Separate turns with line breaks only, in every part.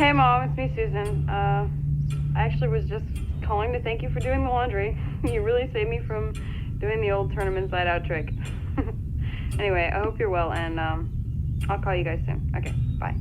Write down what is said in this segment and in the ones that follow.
Hey, Mom, it's me, Susan. I actually was just calling to thank you for doing the laundry. You really saved me from doing the old turn 'em inside out trick. Anyway, I hope you're well, and I'll call you guys soon. Okay, bye.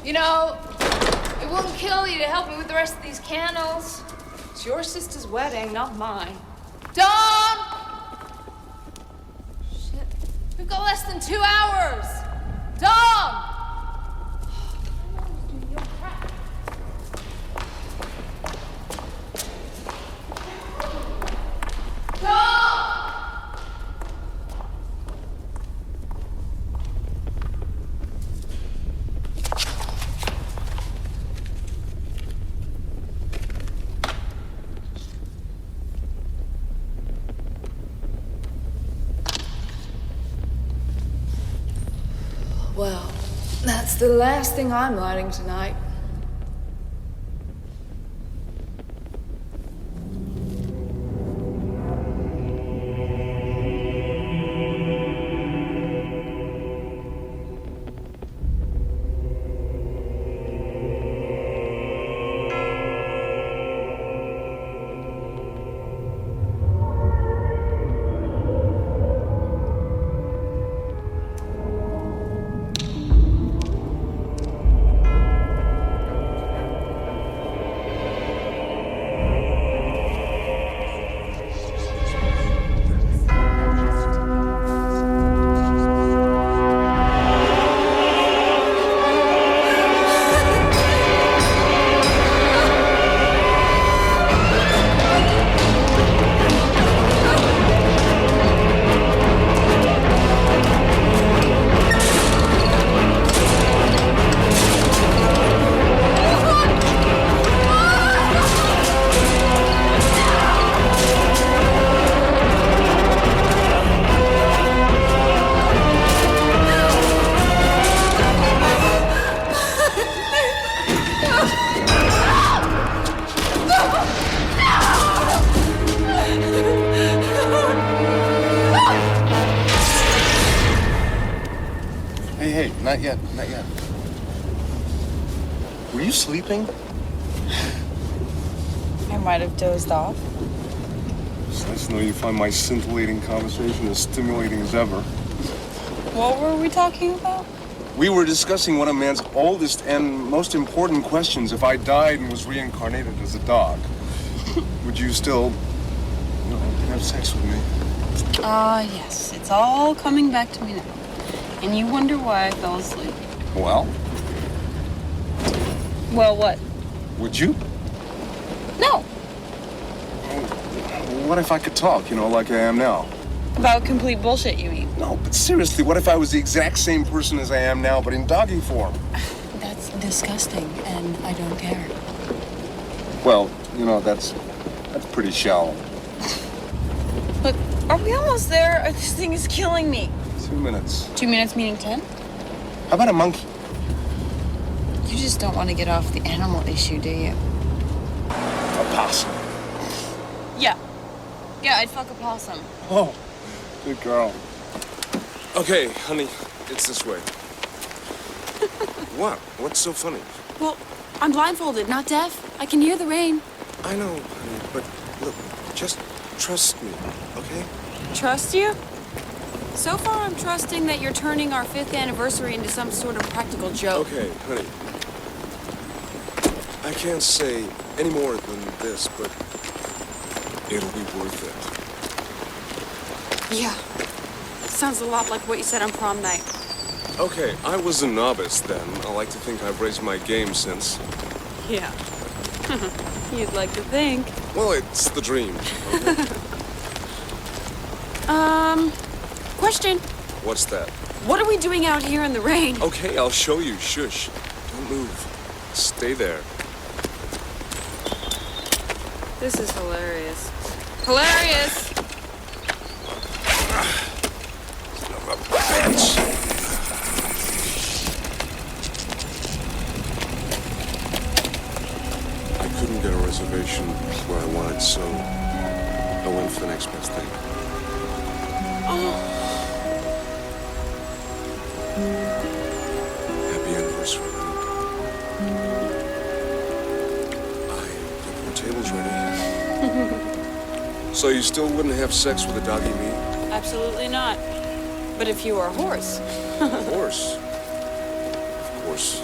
You know, it wouldn't kill you to help me with the rest of these candles. It's your sister's wedding, not mine. Dawn! Shit. We've got less than 2 hours. Dawn! Well, that's the last thing I'm lighting tonight.
Hey, not yet, not yet. Were you sleeping?
I might have dozed off.
It's nice to know you find my scintillating conversation as stimulating as ever.
What were we talking about?
We were discussing one of man's oldest and most important questions. If I died and was reincarnated as a dog, would you still, have sex with me?
Yes. It's all coming back to me now. And you wonder why I fell asleep.
Well,
Well, what?
would you?
No.
What if I could talk, like I am now?
About complete bullshit, you mean?
No, but seriously, what if I was the exact same person as I am now, but in doggy form?
That's disgusting, and I don't care.
Well, that's pretty shallow.
Look, are we almost there? This thing is killing me.
2 minutes.
2 minutes meaning 10?
How about a monkey?
You just don't want to get off the animal issue, do you?
A possum.
Yeah. Yeah, I'd fuck a possum.
Oh, good girl.
Okay, honey, it's this way. What? What's so funny?
Well, I'm blindfolded, not deaf. I can hear the rain.
I know, honey, but look, just trust me, okay?
Trust you? So far, I'm trusting that you're turning our 5th anniversary into some sort of practical joke.
Okay, honey. I can't say any more than this, but it'll be worth it.
Yeah. Sounds a lot like what you said on prom night.
Okay, I was a novice then. I like to think I've raised my game since.
Yeah. You'd like to think.
Well, it's the dream. Okay?
Question.
What's that?
What are we doing out here in the rain?
Okay, I'll show you. Shush. Don't move. Stay there.
This is hilarious. Hilarious!
Son of a bitch. I couldn't get a reservation where I wanted, so I went for the next best thing. Happy anniversary, honey. Your table's ready. So you still wouldn't have sex with a doggy me?
Absolutely not. But if you are a horse.
Of course. Of course.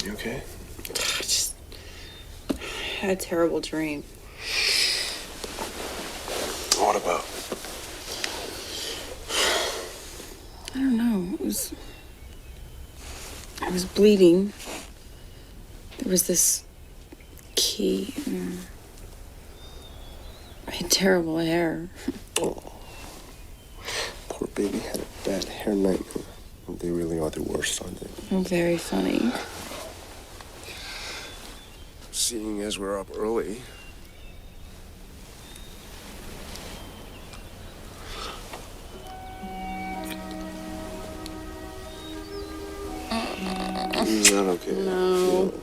You okay?
I had a terrible dream.
What about?
I don't know. I was bleeding. There was this key. I had terrible hair.
Oh. Poor baby had a bad hair nightmare. They really are the worst, aren't they?
Oh, very funny.
Seeing as we're up early.
Not okay.
No.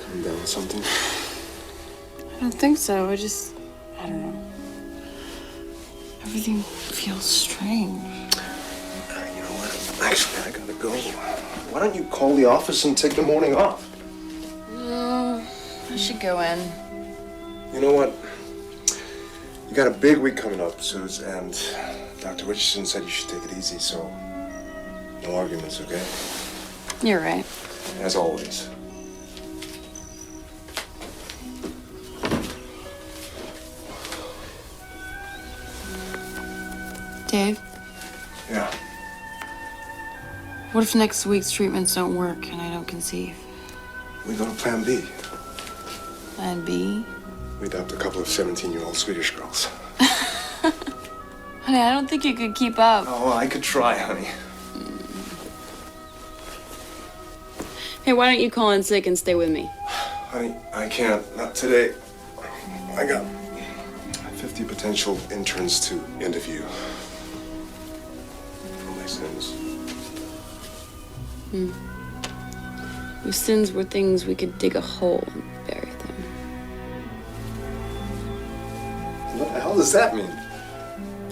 Calm down with something.
I don't think so. I don't know. Everything feels strange.
You know what? Actually, I gotta go. Why don't you call the office and take the morning off?
No, I should go in.
You know what? You got a big week coming up, Suze, and Dr. Richardson said you should take it easy, so no arguments, okay?
You're right.
As always.
Dave,
Yeah.
what if next week's treatments don't work and I don't conceive?
We go to Plan B.
Plan B?
We adopt a couple of 17-year-old Swedish girls.
Honey, I don't think you could keep up.
Oh, I could try, honey.
Hey, why don't you call in sick and stay with me?
Honey, I can't. Not today. I got 50 potential interns to interview for my sins.
If sins were things, we could dig a hole and bury them.
What the hell does that mean?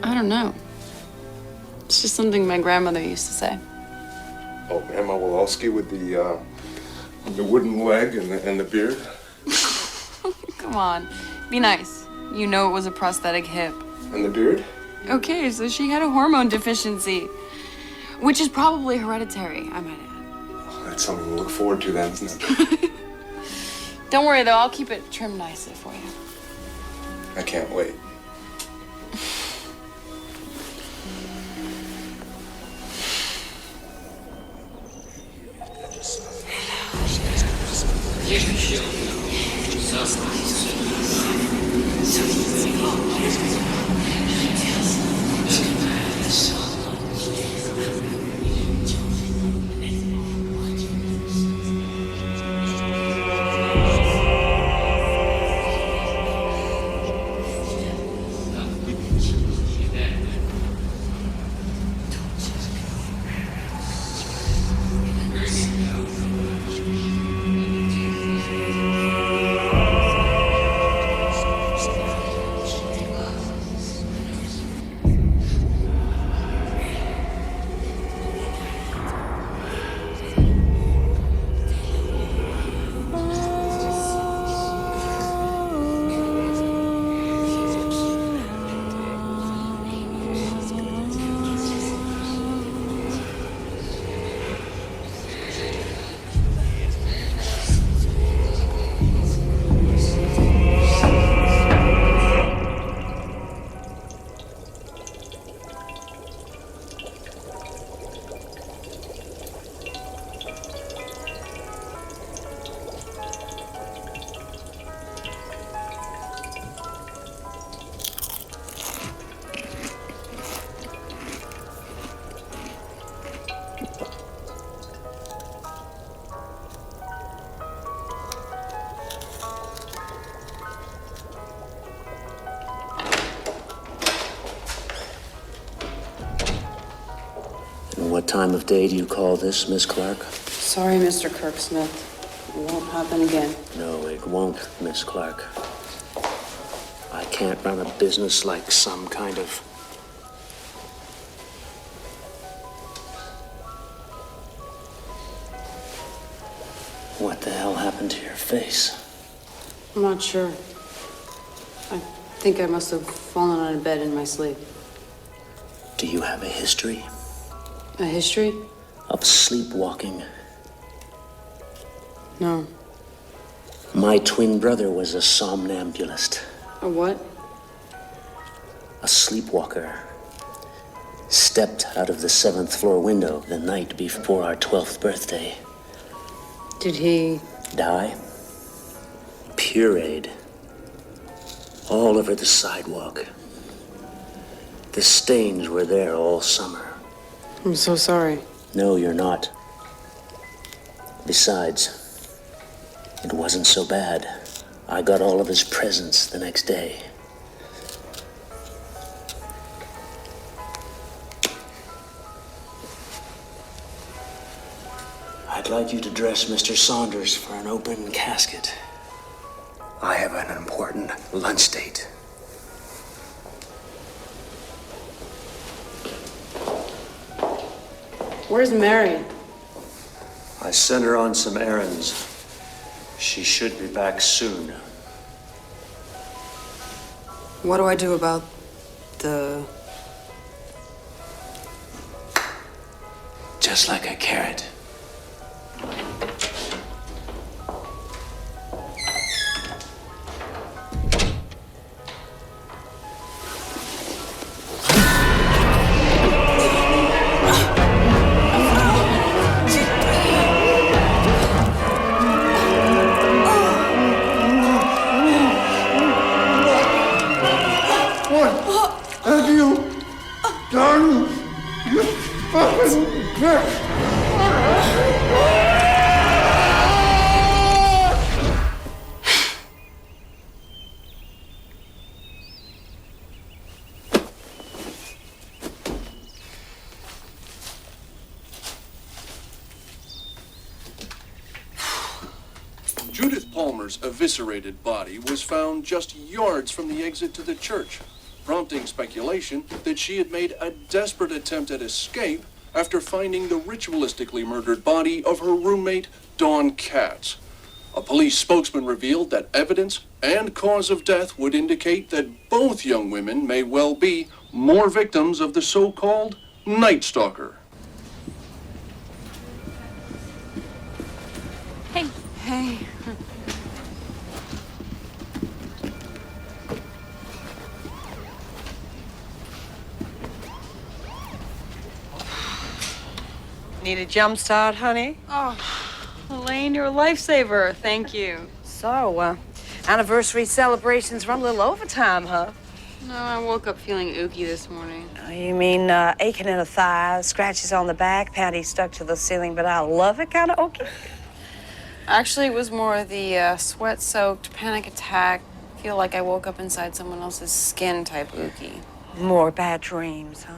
I don't know. It's just something my grandmother used to say.
Oh, Emma Wolowski with the wooden leg and the beard?
Come on, be nice. You know it was a prosthetic hip.
And the beard?
Okay, so she had a hormone deficiency, which is probably hereditary, I might add.
Oh, that's something to look forward to then, isn't it?
Don't worry, though. I'll keep it trimmed nicely for you.
I can't wait.
What time of day do you call this, Miss Clark?
Sorry, Mr. Kirksmith. It won't happen again.
No, it won't, Miss Clark. I can't run a business like some kind of... What the hell happened to your face?
I'm not sure. I think I must have fallen on a bed in my sleep.
Do you have a history
A history?
of sleepwalking?
No.
My twin brother was a somnambulist,
A what?
a sleepwalker. Stepped out of the 7th floor window the night before our 12th birthday.
Did he...
Die? Pureed. All over the sidewalk. The stains were there all summer.
I'm so sorry.
No, you're not. Besides, it wasn't so bad. I got all of his presents the next day. I'd like you to dress Mr. Saunders for an open casket. I have an important lunch date.
Where's Mary?
I sent her on some errands. She should be back soon.
What do I do about the...
Just like a carrot.
Have you done, you fucking bitch?
Judith Palmer's eviscerated body was found just yards from the exit to the church, prompting speculation that she had made a desperate attempt at escape after finding the ritualistically murdered body of her roommate, Dawn Katz. A police spokesman revealed that evidence and cause of death would indicate that both young women may well be more victims of the so-called Night Stalker.
Hey. Hey.
Need a jump start, honey?
Oh, Elaine, you're a lifesaver. Thank you.
So, anniversary celebrations run a little overtime, huh?
No, I woke up feeling ooky this morning.
Oh, you mean aching in the thighs, scratches on the back, panties stuck to the ceiling, but I love it kind of okay?
Actually, it was more the sweat-soaked panic attack. Feel like I woke up inside someone else's skin type ooky.
More bad dreams, huh?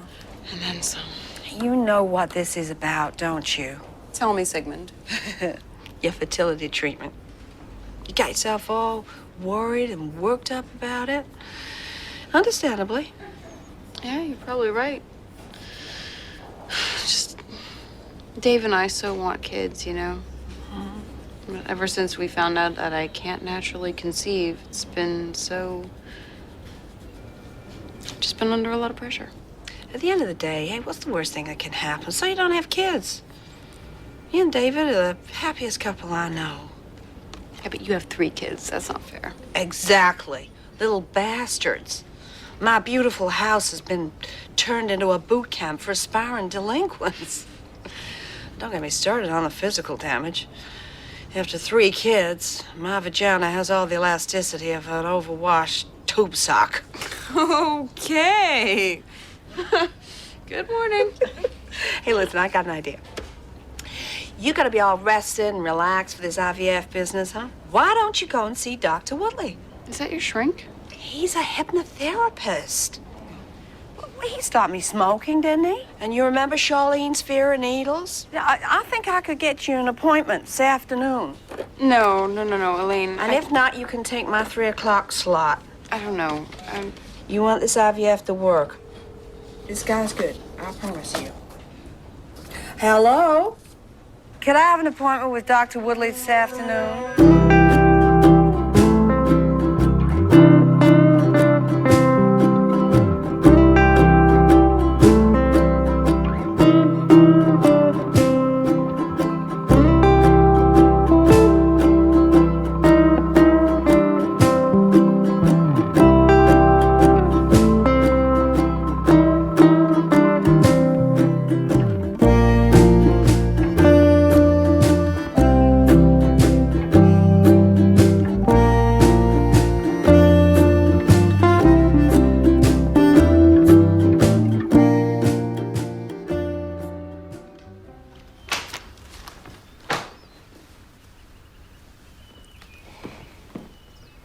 And then some.
You know what this is about, don't you?
Tell me, Sigmund.
Your fertility treatment. You got yourself all worried and worked up about it. Understandably.
Yeah, you're probably right. Just, Dave and I so want kids, you know? But ever since we found out that I can't naturally conceive, it's been so... just been under a lot of pressure.
At the end of the day, hey, what's the worst thing that can happen? So you don't have kids. You and David are the happiest couple I know.
Yeah, but you have 3 kids. That's not fair.
Exactly. Little bastards. My beautiful house has been turned into a boot camp for aspiring delinquents. Don't get me started on the physical damage. After 3 kids, my vagina has all the elasticity of an overwashed tube sock.
Okay. Good morning.
Hey, listen, I got an idea. You gotta be all rested and relaxed for this IVF business, huh? Why don't you go and see Dr. Woodley?
Is that your shrink?
He's a hypnotherapist. Well, he stopped me smoking, didn't he? And you remember Charlene's fear of needles? I think I could get you an appointment this afternoon.
No, Elaine.
And if not, you can take my 3 o'clock slot.
I don't know.
You want this IVF to work. This guy's good, I promise you. Hello? Could I have an appointment with Dr. Woodley this afternoon?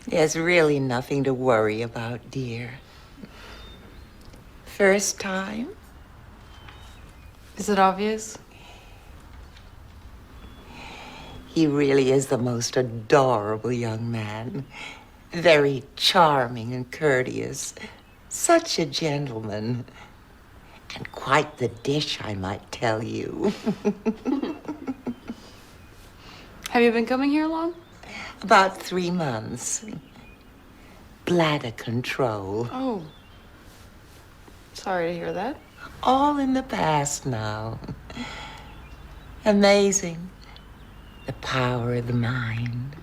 There's really nothing to worry about, dear. First time?
Is it obvious?
He really is the most adorable young man. Very charming and courteous. Such a gentleman. And quite the dish, I might tell you.
Have you been coming here long?
About 3 months. Bladder control.
Oh. Sorry to hear that.
All in the past now. Amazing. The power of the mind.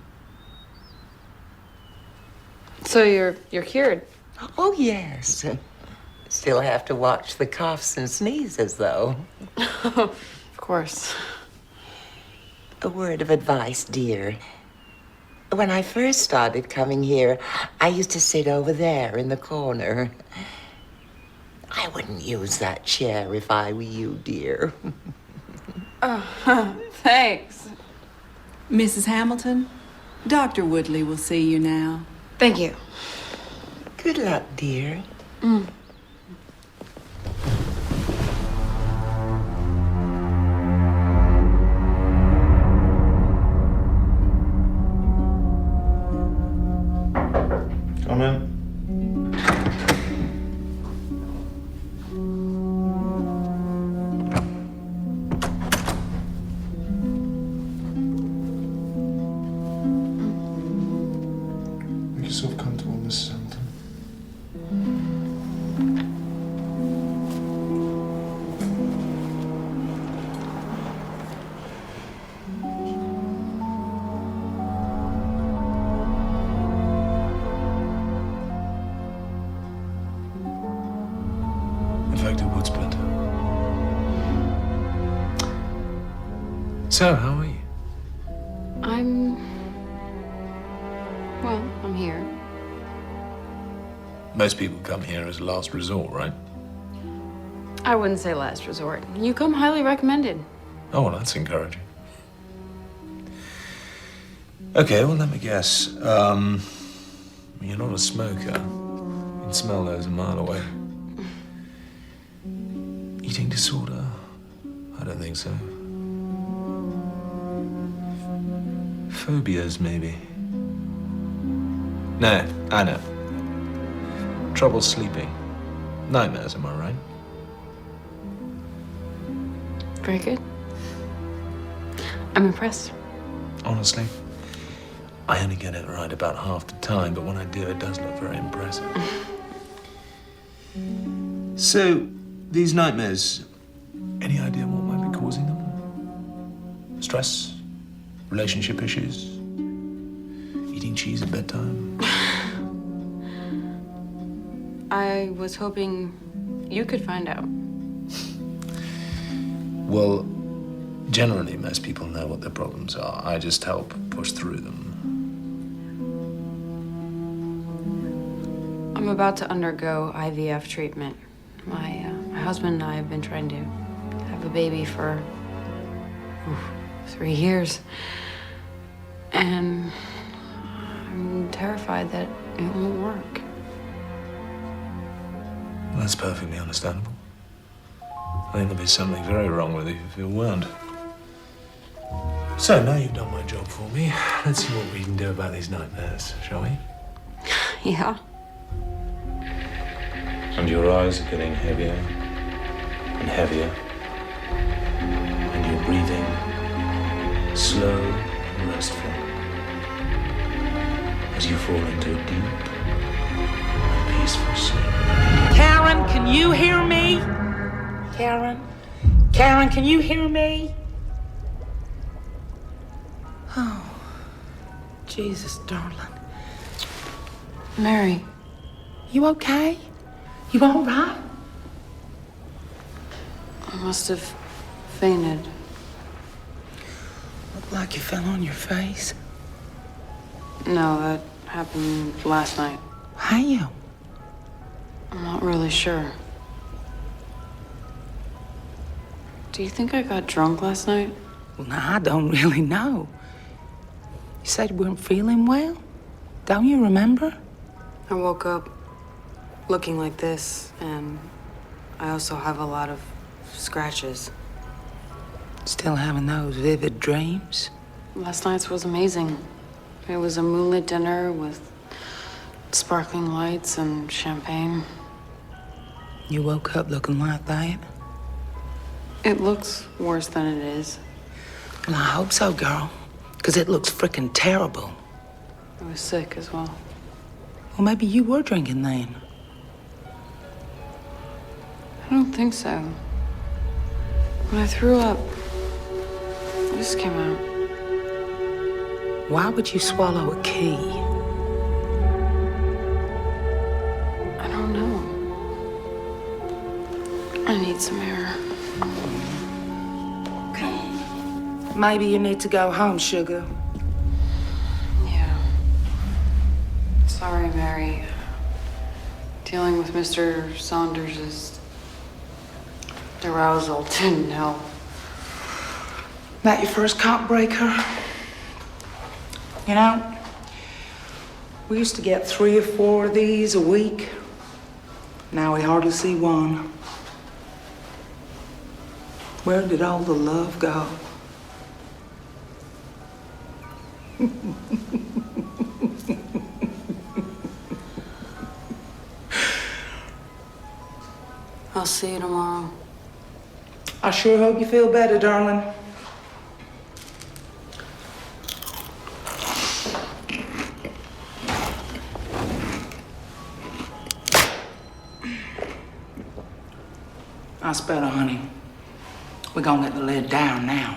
So you're cured?
Oh, yes. Still have to watch the coughs and sneezes, though.
Of course.
A word of advice, dear. When I first started coming here, I used to sit over there in the corner. I wouldn't use that chair if I were you, dear.
Oh, thanks.
Mrs. Hamilton, Dr. Woodley will see you now.
Thank you.
Good luck, dear.
Come in.
So, how are you?
I'm here.
Most people come here as a last resort, right?
I wouldn't say last resort. You come highly recommended.
Oh, well, that's encouraging. Okay, well, let me guess. You're not a smoker. You can smell those a mile away. Eating disorder? I don't think so. Phobias, maybe. No, I know. Trouble sleeping. Nightmares, am I right?
Very good. I'm impressed.
Honestly, I only get it right about half the time, but when I do, it does look very impressive. So, these nightmares, any idea what might be causing them? Stress? Relationship issues? Eating cheese at bedtime?
I was hoping you could find out.
Well, generally, most people know what their problems are. I just help push through them.
I'm about to undergo IVF treatment. My husband and I have been trying to have a baby for 3 years. And I'm terrified that it won't work.
That's perfectly understandable. I think there'd be something very wrong with you if it weren't. So, now you've done my job for me, let's see what we can do about these nightmares, shall we?
Yeah.
And your eyes are getting heavier and heavier. And your breathing slow and restful. As you fall into a deep and peaceful sleep.
Karen, can you hear me? Karen? Karen, can you hear me? Oh, Jesus, darling.
Mary.
You okay? You all right?
I must have fainted.
Looked like you fell on your face.
No, that happened last night.
How?
I'm not really sure. Do you think I got drunk last night?
Well, now, I don't really know. You said you weren't feeling well? Don't you remember?
I woke up looking like this, and I also have a lot of scratches.
Still having those vivid dreams?
Last night's was amazing. It was a moonlit dinner with sparkling lights and champagne.
You woke up looking like that?
It looks worse than it is.
Well, I hope so, girl. Because it looks frickin' terrible.
I was sick as well.
Well, maybe you were drinking then.
I don't think so. When I threw up, this came out.
Why would you swallow a key?
I don't know. I need some air.
Maybe you need to go home, sugar.
Yeah. Sorry, Mary. Dealing with Mr. Saunders' arousal didn't help.
That your first cop breaker? You know, we used to get 3 or 4 of these a week. Now we hardly see one. Where did all the love go?
I'll see you tomorrow.
I sure hope you feel better, darling. That's better, honey. We're gonna let the lid down now.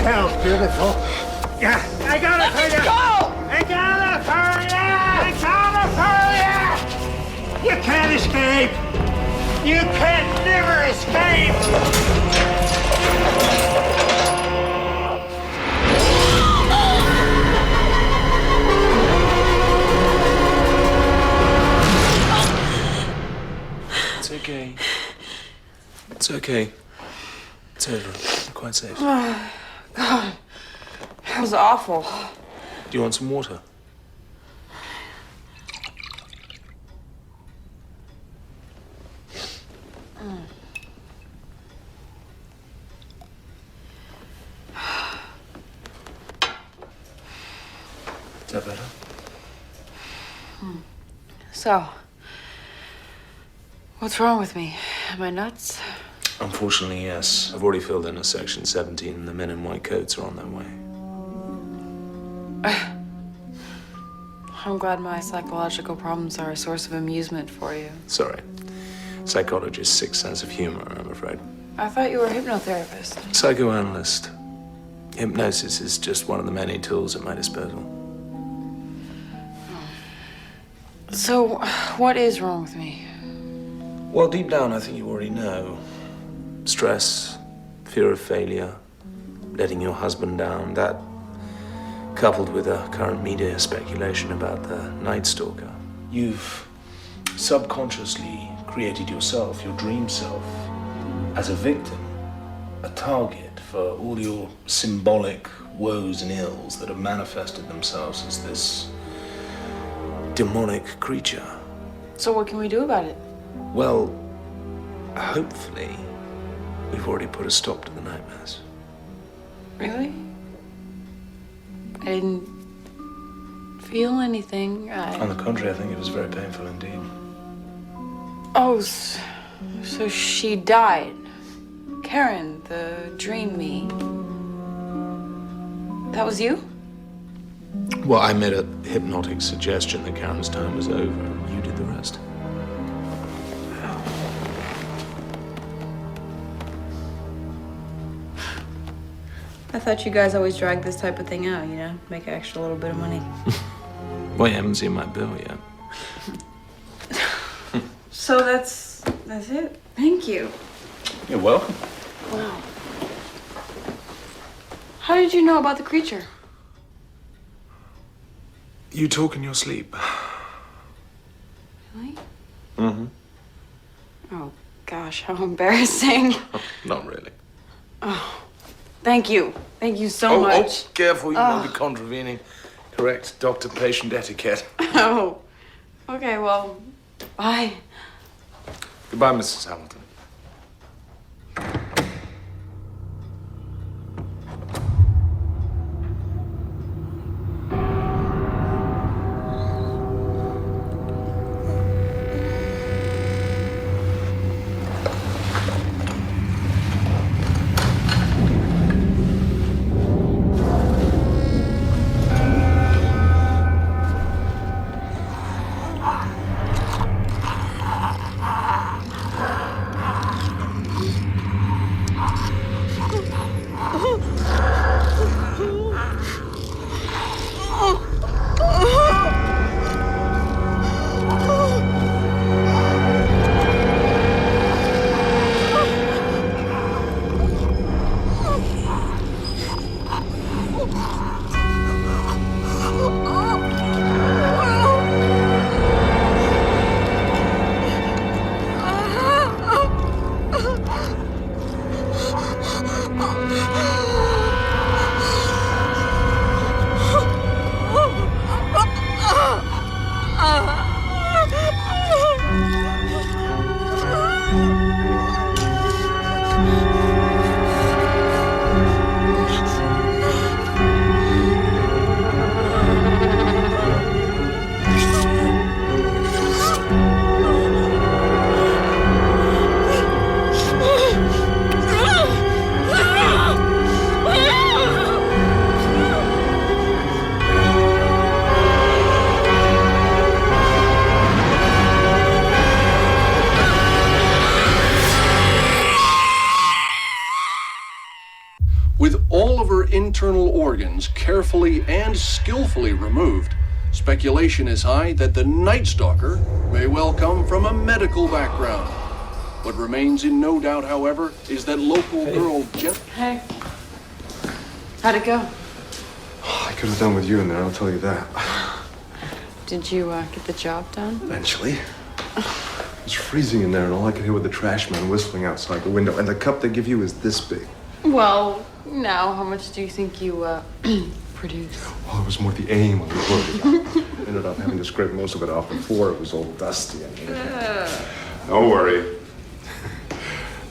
yourself, beautiful. Yeah, I got it for you. I got it for you. I got it for you. You can't escape. You can never escape.
It's okay. It's okay. It's over. You're quite safe.
Oh, God. That was awful.
Do you want some water? Is that better?
So, what's wrong with me? Am I nuts?
Unfortunately, yes. I've already filled in a section 17 and the men in white coats are on their way.
I'm glad my psychological problems are a source of amusement for you.
Sorry. Psychologist's sixth sense of humor, I'm afraid.
I thought you were a hypnotherapist.
Psychoanalyst. Hypnosis is just one of the many tools at my disposal.
So, what is wrong with me?
Well, deep down, I think you already know. Stress, fear of failure, letting your husband down, that, coupled with a current media speculation about the Night Stalker. You've subconsciously created yourself, your dream self, as a victim, a target for all your symbolic woes and ills that have manifested themselves as this demonic creature.
So what can we do about it?
Well, hopefully, we've already put a stop to the nightmares.
Really? I didn't feel anything.
On the contrary, I think it was very painful indeed.
Oh, so she died. Karen, the dream me. That was you?
Well, I made a hypnotic suggestion that Karen's time was over. You did the rest.
I thought you guys always drag this type of thing out, you know? Make an extra little bit of money.
Well, you haven't seen my bill yet.
So that's it? Thank you.
You're welcome.
Wow. How did you know about the creature?
You talk in your sleep.
Really?
Mm-hmm.
Oh, gosh, how embarrassing.
Not really.
Oh, thank you. Thank you so much.
Oh, careful, you might be contravening correct doctor-patient etiquette.
Oh, okay, well, bye.
Goodbye, Mrs. Hamilton.
organs carefully and skillfully removed, speculation is high that the Night Stalker may well come from a medical background. What remains in no doubt, however, is that local girl Jen...
Hey. How'd it go?
I could have done with you in there, I'll tell you that.
Did you get the job done?
Eventually. It was freezing in there, and all I could hear was the trash man whistling outside the window. And the cup they give you is this big.
Well, now, how much do you think you produced?
Well, it was more the aim I was worried about. Ended up having to scrape most of it off the floor. It was all dusty.
Don't worry.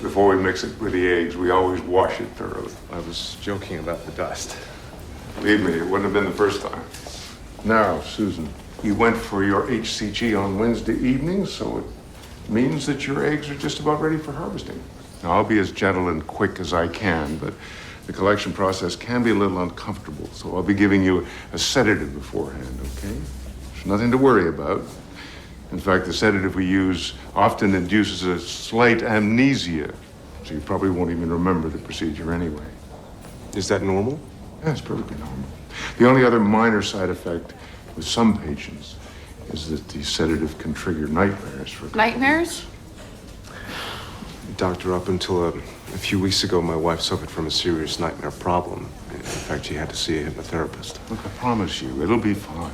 Before we mix it with the eggs, we always wash it thoroughly.
I was joking about the dust.
Believe me, it wouldn't have been the first time. Now, Susan, you went for your HCG on Wednesday evening, so it means that your eggs are just about ready for harvesting. Now, I'll be as gentle and quick as I can, but the collection process can be a little uncomfortable, so I'll be giving you a sedative beforehand, okay? There's nothing to worry about. In fact, the sedative we use often induces a slight amnesia, so you probably won't even remember the procedure anyway.
Is that normal?
Yeah, it's perfectly normal. The only other minor side effect with some patients is that the sedative can trigger nightmares for...
Nightmares?
Doctor, up until a few weeks ago, my wife suffered from a serious nightmare problem. In fact, she had to see a hypnotherapist.
Look, I promise you, it'll be fine.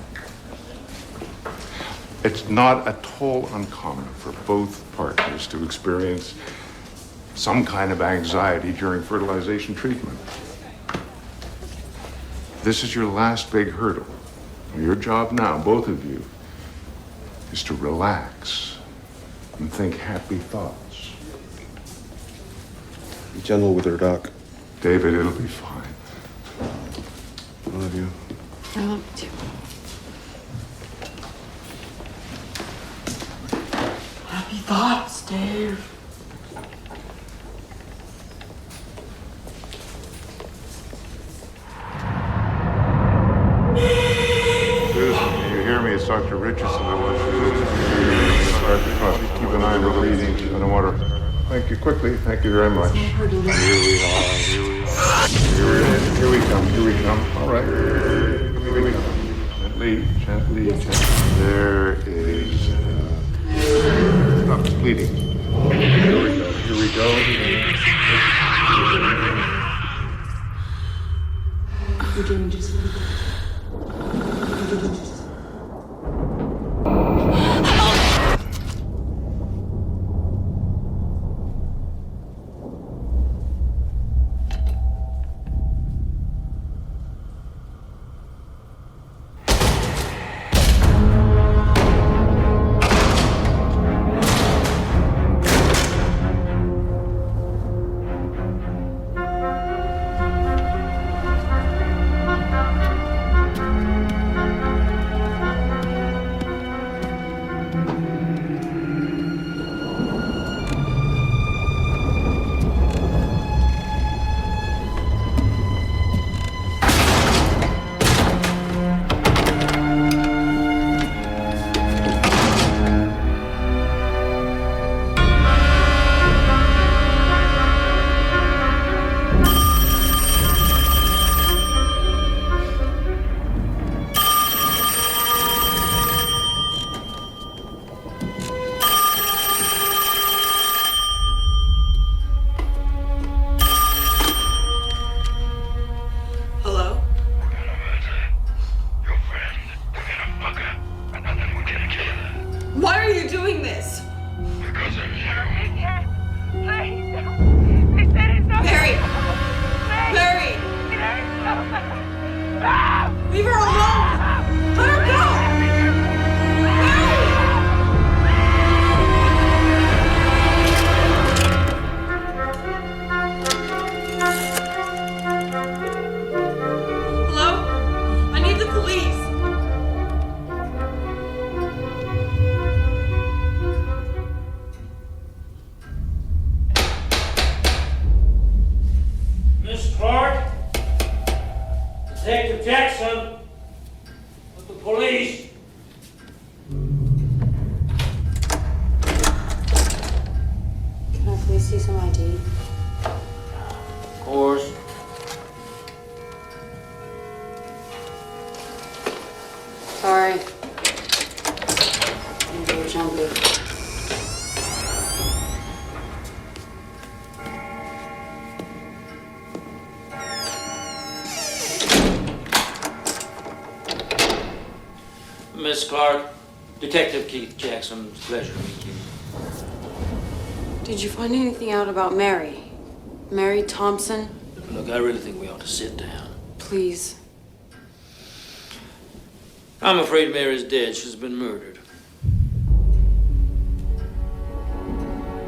It's not at all uncommon for both partners to experience some kind of anxiety during fertilization treatment. This is your last big hurdle. Your job now, both of you, is to relax and think happy thoughts.
Be gentle with her, Doc.
David, it'll be fine.
I love you.
I love you too.
Happy thoughts, Dave.
Susan, can you hear me? It's Dr. Richardson. I want you to start the process. Keep an eye on the bleeding. I don't want to... Thank you quickly. Thank you very much. Here we are. Here we come. All right. Here we come. Gently. There is... Stop bleeding. Here we go.
You're doing just fine.
Detective Keith Jackson. Pleasure to meet you.
Did you find anything out about Mary? Mary Thompson?
Look, I really think we ought to sit down.
Please.
I'm afraid Mary's dead. She's been murdered.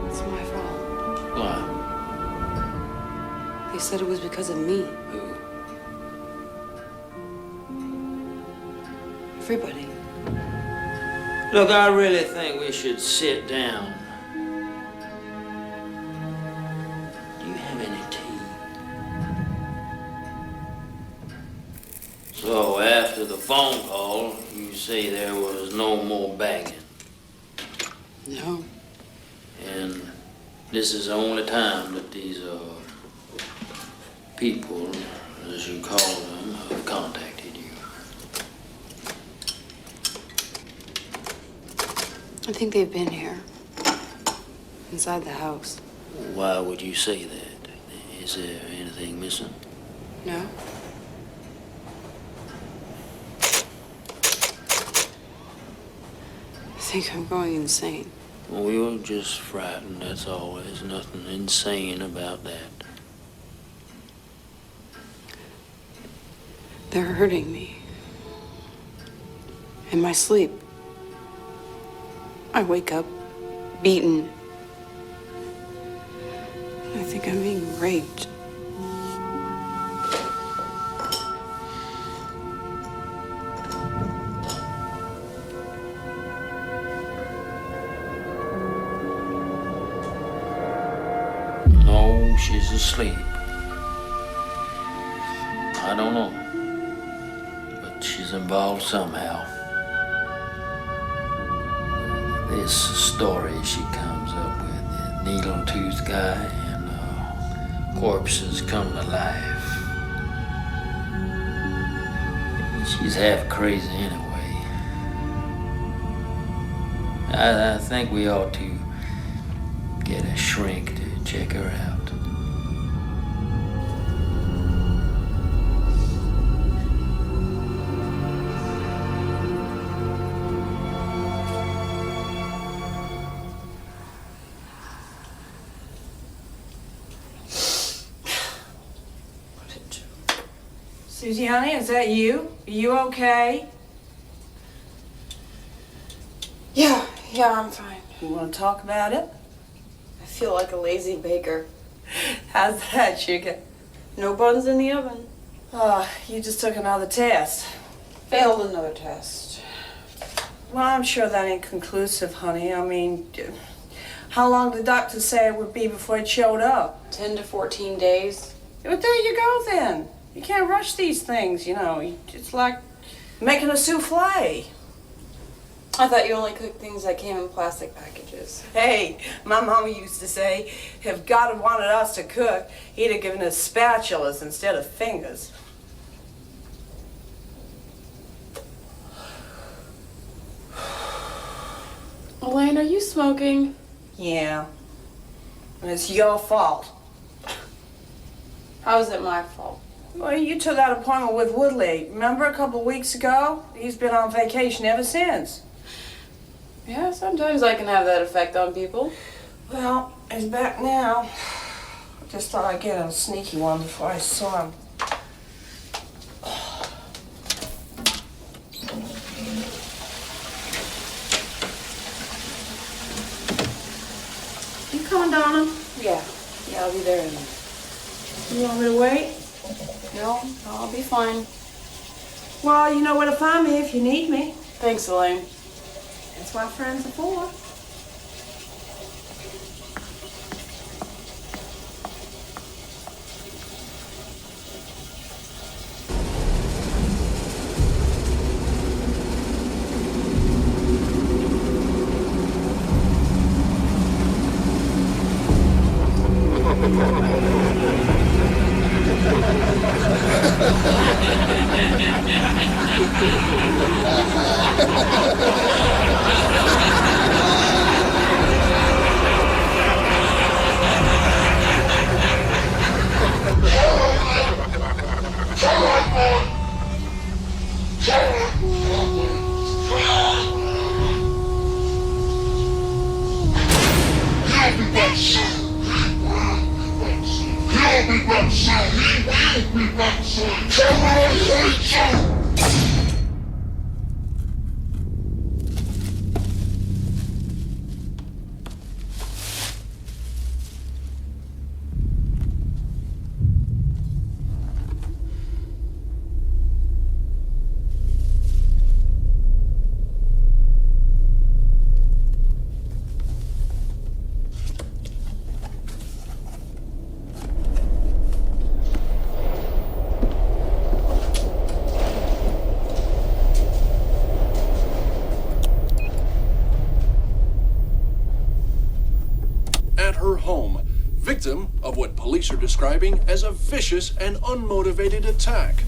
It's my fault.
Why?
They said it was because of me.
Who?
Everybody.
Look, I really think we should sit down. Do you have any tea? So, after the phone call, you say there was no more bagging.
No.
And this is the only time that these people, as you call them, have contacted you.
I think they've been here. Inside the house.
Why would you say that? Is there anything missing?
No? I think I'm going insane.
Well, you're just frightened, that's all. There's nothing insane about that.
They're hurting me. In my sleep. I wake up beaten. I think I'm being raped.
No, she's asleep. I don't know. But she's involved somehow. This story she comes up with, the needle-toothed guy and corpses come to life. She's half crazy anyway. I think we ought to get a shrink to check her out.
Susie, honey, is that you? Are you okay?
Yeah, I'm fine.
You want to talk about it?
I feel like a lazy baker.
How's that, sugar?
No buns in the oven.
Oh, you just took another test.
Failed another test.
Well, I'm sure that ain't conclusive, honey. I mean, how long did the doctor say it would be before it showed up?
10 to 14 days.
Well, there you go, then. You can't rush these things, you know. It's like making a souffle.
I thought you only cooked things that came in plastic packages.
Hey, my mama used to say, if God had wanted us to cook, he'd have given us spatulas instead of fingers.
Elaine, are you smoking?
Yeah. And it's your fault.
How is it my fault?
Well, you took that appointment with Woodley. Remember a couple of weeks ago? He's been on vacation ever since.
Yeah, sometimes I can have that effect on people.
Well, he's back now. I just thought I'd get a sneaky one before I saw him. You coming, Donna?
Yeah, I'll be there in a minute.
You want me to wait?
No, I'll be fine.
Well, you know where to find me if you need me.
Thanks, Elaine.
That's what friends are for.
Victim of what police are describing as a vicious and unmotivated attack.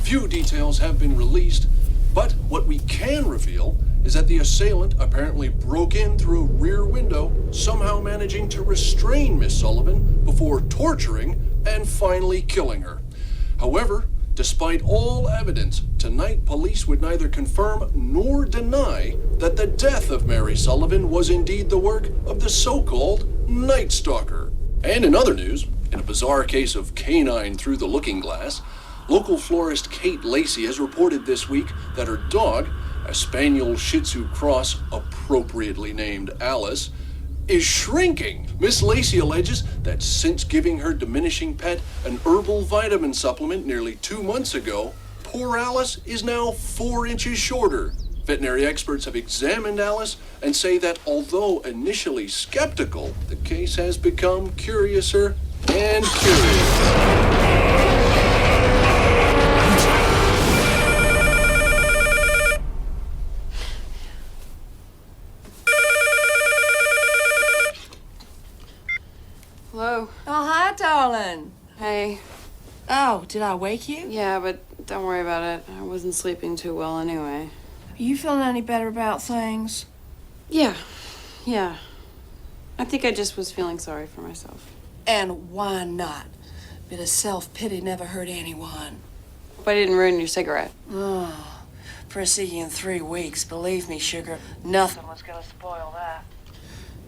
Few details have been released, but what we can reveal is that the assailant apparently broke in through a rear window, somehow managing to restrain Miss Sullivan before torturing and finally killing her. However, despite all evidence, tonight police would neither confirm nor deny that the death of Mary Sullivan was indeed the work of the so-called Night Stalker. And in other news, in a bizarre case of canine through the looking glass, local florist Kate Lacey has reported this week that her dog, a Spaniel Shih Tzu cross appropriately named Alice, is shrinking. Miss Lacey alleges that since giving her diminishing pet an herbal vitamin supplement nearly 2 months ago, poor Alice is now 4 inches shorter. Veterinary experts have examined Alice and say that although initially skeptical, the case has become curiouser and curious.
Hello.
Oh, hi, darling.
Hey.
Oh, did I wake you?
Yeah, but don't worry about it. I wasn't sleeping too well anyway.
Are you feeling any better about things?
Yeah. I think I just was feeling sorry for myself.
And why not? Bit of self-pity never hurt anyone.
Hope I didn't ruin your cigarette.
Oh, first see you in 3 weeks. Believe me, sugar, nothing was gonna spoil that.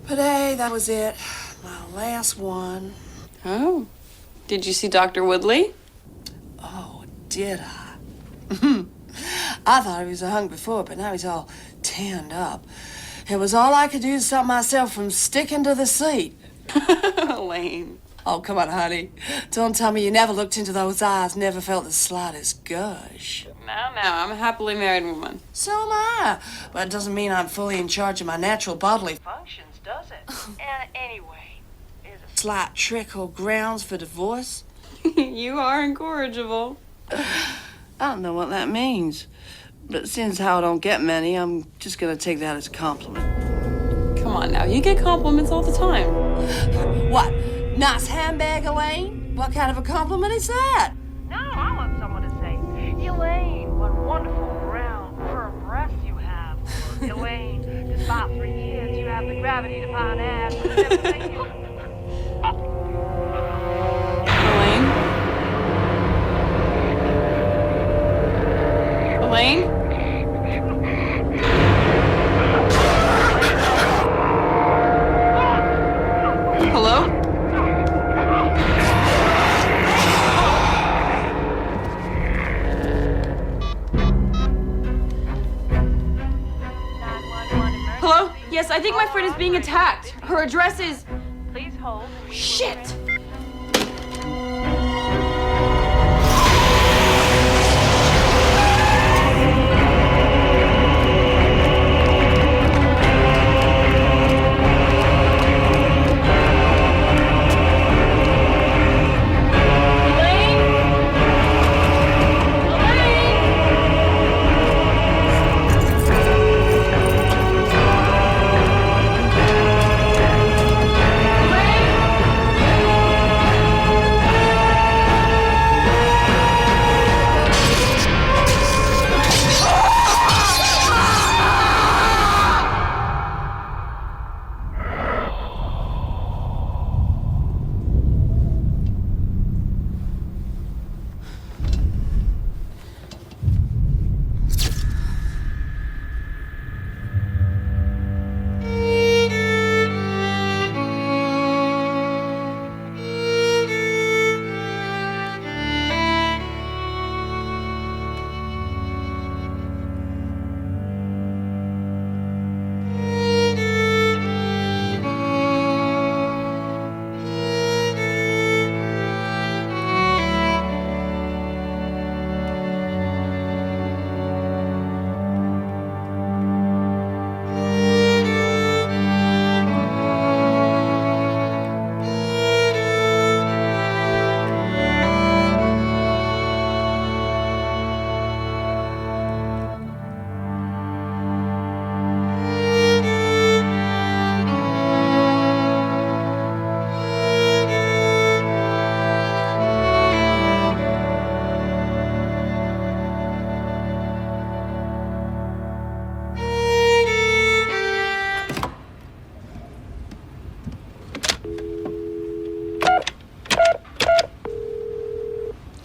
But hey, that was it. My last one.
Oh. Did you see Dr. Woodley?
Oh, did I? I thought he was a hunk before, but now he's all tanned up. It was all I could do to stop myself from sticking to the seat.
Elaine.
Oh, come on, honey. Don't tell me you never looked into those eyes, never felt the slightest gush.
No, I'm a happily married woman.
So am I. But it doesn't mean I'm fully in charge of my natural bodily functions, does it? And anyway, is a slight trick or grounds for divorce?
You are incorrigible.
I don't know what that means. But since how I don't get many, I'm just gonna take that as a compliment.
Come on now, you get compliments all the time.
What? Nice handbag, Elaine? What kind of a compliment is that? No, I want someone to say, Elaine, what wonderful round, firm breasts you have. Elaine, despite 3 years, you have the gravity to find ass.
Elaine? Hello? Hello? Yes, I think my friend is being attacked. Her address is...
Please hold.
Shit!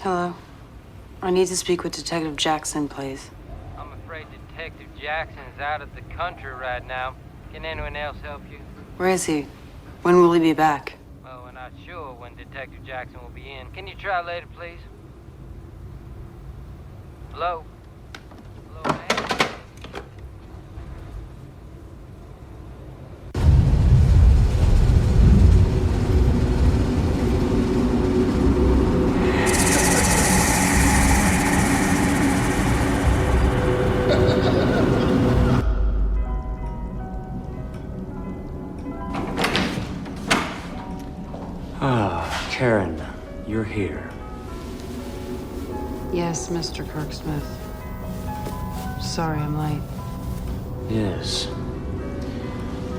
Hello. I need to speak with Detective Jackson, please.
I'm afraid Detective Jackson's out of the country right now. Can anyone else help you?
Where is he? When will he be back?
Well, we're not sure when Detective Jackson will be in. Can you try later, please? Hello? Hello, man?
Ah, Karen, you're here.
Yes, Mr. Kirksmith. Sorry I'm late.
Yes.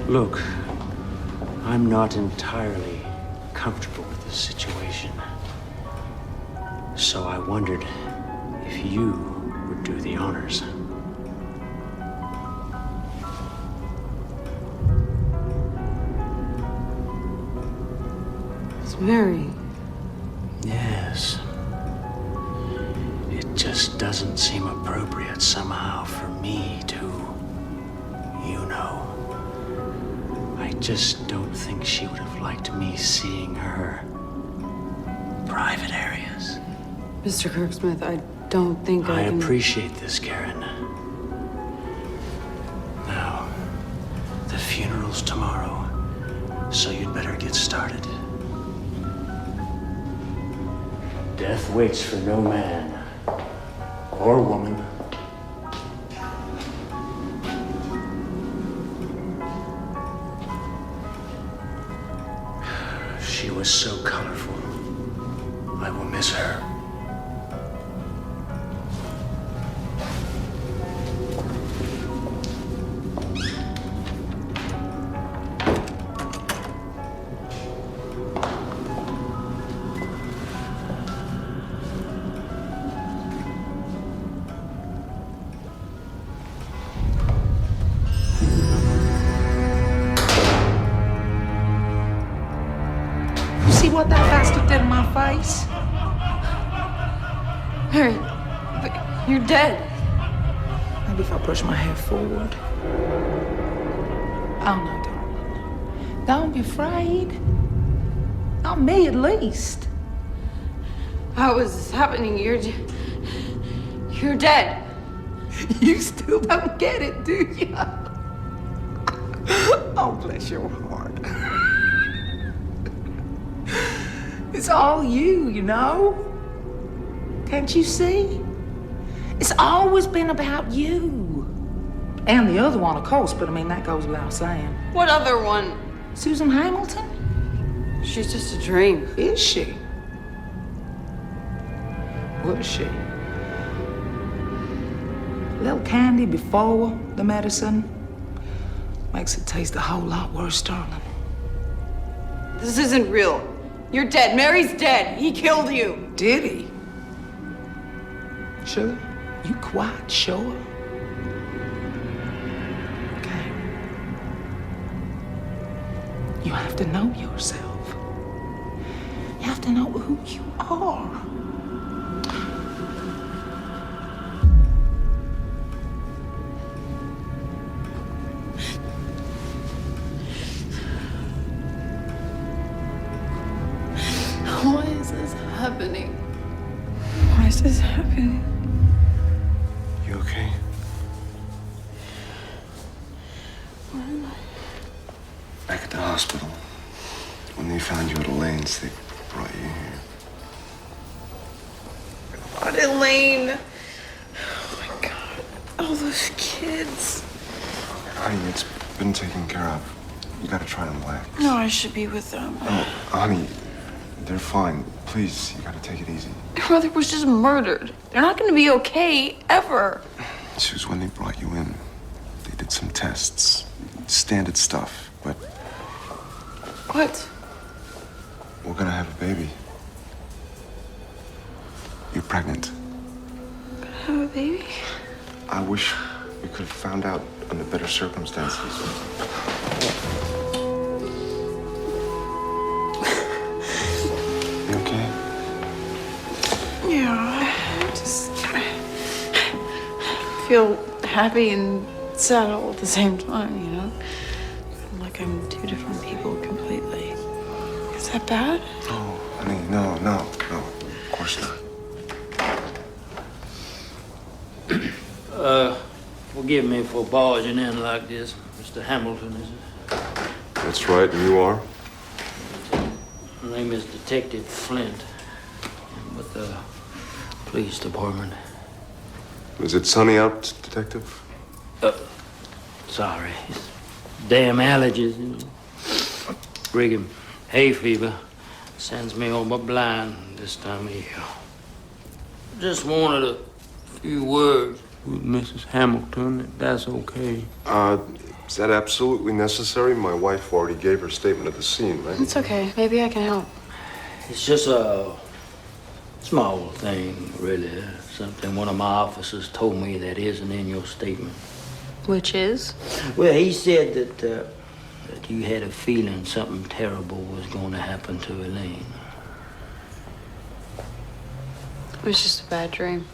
Look, I'm not entirely comfortable with this situation. So I wondered if you would do the honors.
It's Mary.
Yes. It just doesn't seem appropriate somehow for me to, you know. I just don't think she would have liked me seeing her private areas.
Mr. Kirksmith, I don't think I can...
appreciate this, Karen. Now, the funeral's tomorrow, so you'd better get started. Death waits for no man or woman. She was so colorful. I will miss her.
See what that bastard did in my face?
Mary, but you're dead.
Maybe if I push my head forward. Oh no, darling. Don't be afraid. Not me, at least.
How is this happening? You're dead.
You still don't get it, do you? Oh, bless your heart. It's all you, you know? Can't you see? It's always been about you. And the other one, of course, but I mean, that goes without saying.
What other one?
Susan Hamilton?
She's just a dream.
Is she? Was she? A little candy before the medicine makes it taste a whole lot worse, darling.
This isn't real. You're dead. Mary's dead. He killed you.
Did he? Sure? You quite sure? Okay. You have to know yourself. You have to know who you are.
Why is this happening? Why is this happening?
You okay?
Where am I?
Back at the hospital. When they found you at Elaine's, they brought you here.
What, Elaine? Oh my God. All those kids.
Honey, it's been taken care of. You gotta try and relax.
No, I should be with them.
Oh, honey, they're fine. Please, you gotta take it easy.
Their mother was just murdered. They're not gonna be okay, ever.
Suze, when they brought you in, they did some tests. Standard stuff, but
What?
we're gonna have a baby. You're pregnant.
Have a baby?
I wish we could have found out under better circumstances. You okay?
Yeah. feel happy and sad all at the same time, you know? Like I'm two different people completely. Is that bad?
Oh, honey, no, of course not.
Forgive me for barging in like this, Mr. Hamilton, is it?
That's right, and you are?
My name is Detective Flint. I'm with the police department.
Is it sunny out, Detective?
Sorry. Damn allergies, you know. Friggin' hay fever sends me over blind this time of year. Just wanted a few words with Mrs. Hamilton, if that's okay.
Is that absolutely necessary? My wife already gave her statement at the scene, right?
It's okay. Maybe I can help.
It's just a small thing, really. Something one of my officers told me that isn't in your statement.
Which is?
Well, he said that you had a feeling something terrible was going to happen to Elaine.
It was just a bad dream.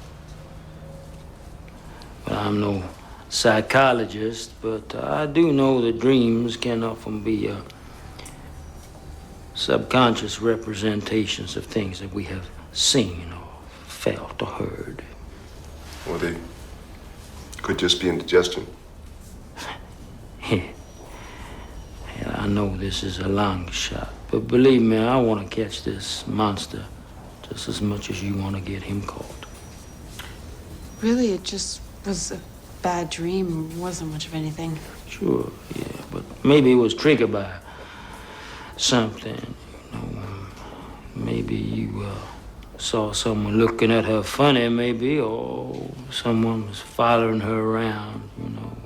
Well, I'm no psychologist, but I do know that dreams can often be subconscious representations of things that we have seen or felt or heard.
Well, they could just be indigestion.
Yeah, I know this is a long shot, but believe me, I want to catch this monster just as much as you want to get him caught.
Really, it just was a bad dream. It wasn't much of anything.
Sure, yeah, but maybe it was triggered by something, you know. Maybe you saw someone looking at her funny, maybe, or someone was following her around, you know,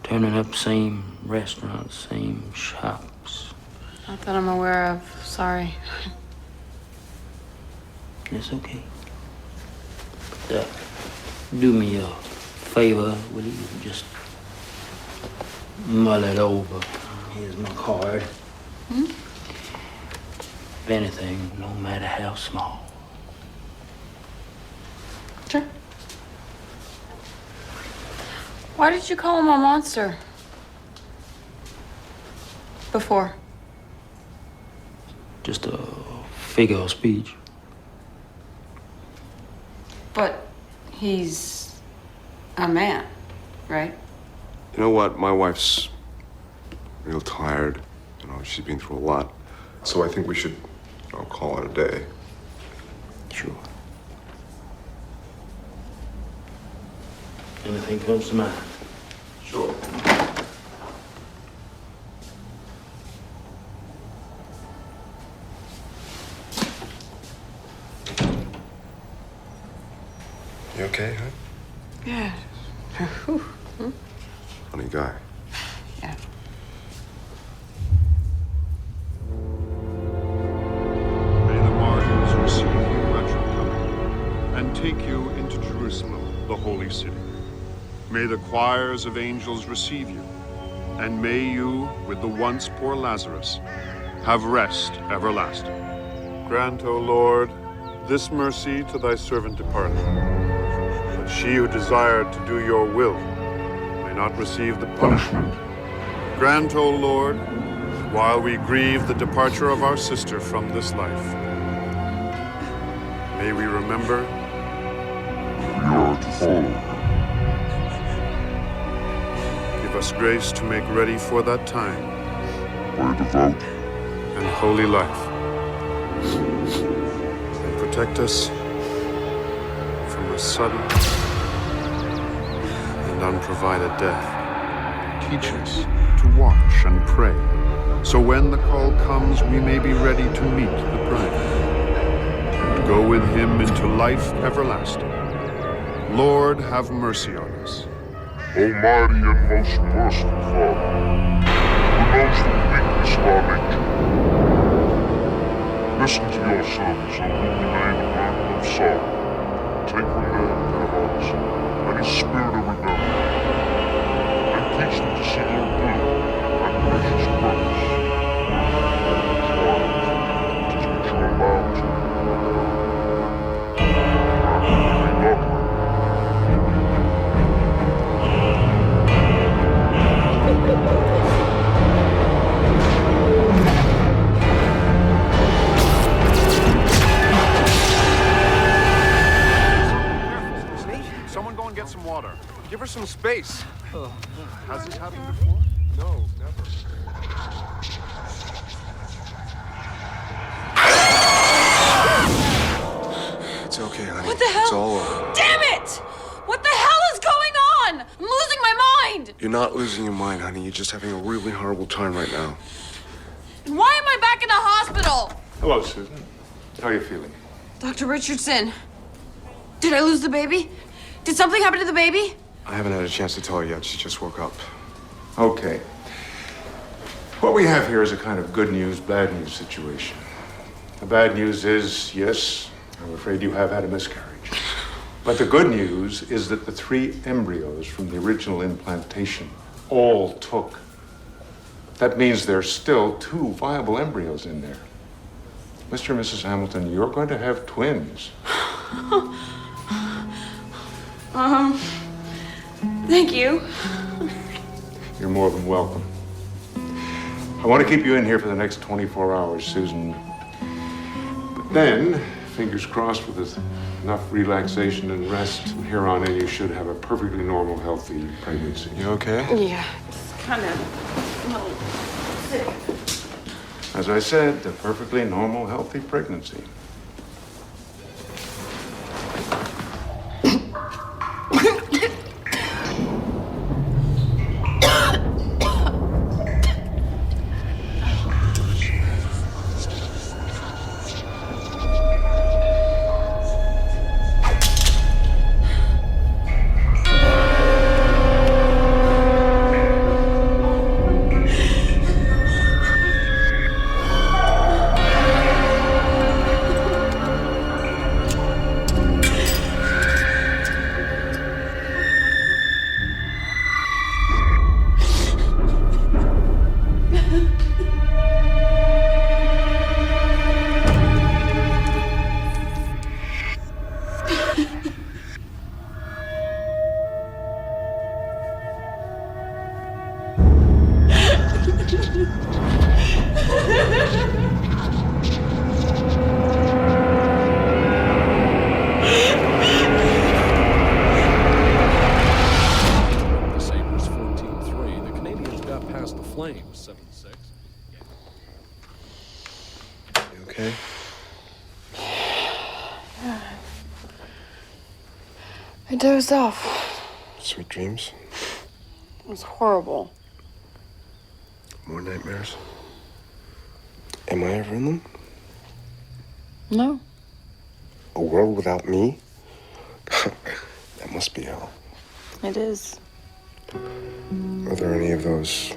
turning up same restaurants, same shops.
Not that I'm aware of. Sorry.
It's okay. But, do me a favor, will you? Just mull it over. Here's my card.
Hmm?
If anything, no matter how small.
Sure. Why did you call him a monster? Before.
Just a figure of speech.
But he's a man, right?
You know what? My wife's real tired. You know, she's been through a lot. So I think we should, call it a day.
Sure. Anything comes to mind?
Sure. You okay, huh?
Yeah.
Funny guy.
Yeah.
May the martyrs receive you at your coming, and take you into Jerusalem, the holy city. May the choirs of angels receive you, and may you, with the once poor Lazarus, have rest everlasting. Grant, O Lord, this mercy to thy servant departed, that she who desired to do your will may not receive the punishment. Grant, O Lord, while we grieve the departure of our sister from this life, may we remember we are to follow. Give us grace to make ready for that time by devout and holy life, and protect us from a sudden and unprovided death. Teach us to watch and pray, so when the call comes, we may be ready to meet the bridegroom and go with him into life everlasting. Lord, have mercy on us.
Almighty and most merciful Father, who knows the weakness of our nature, listen to your servants who remain a burden of sorrow. Take from them their hearts any spirit of rebellion, and teach them to see your good and precious purpose in all the trials which you allow to them. Grant that they may not
face.
Has this happened before?
No, never. It's okay, honey.
What the hell?
It's all over.
Damn it! What the hell is going on? I'm losing my mind!
You're not losing your mind, honey. You're just having a really horrible time right now.
And why am I back in the hospital?
Hello, Susan. How are you feeling?
Dr. Richardson, did I lose the baby? Did something happen to the baby?
I haven't had a chance to tell her yet. She just woke up.
Okay. What we have here is a kind of good news, bad news situation. The bad news is, yes, I'm afraid you have had a miscarriage. But the good news is that the 3 embryos from the original implantation all took. That means there's still 2 viable embryos in there. Mr. and Mrs. Hamilton, you're going to have twins.
Thank you.
You're more than welcome. I want to keep you in here for the next 24 hours, Susan. But then, fingers crossed, with enough relaxation and rest, from here on in, you should have a perfectly normal, healthy pregnancy.
You okay?
Yeah, it's kind of sick.
As I said, a perfectly normal, healthy pregnancy.
Okay?
I dozed off.
Sweet dreams?
It was horrible.
More nightmares? Am I ever in them?
No.
A world without me? That must be hell.
It is.
Are there any of those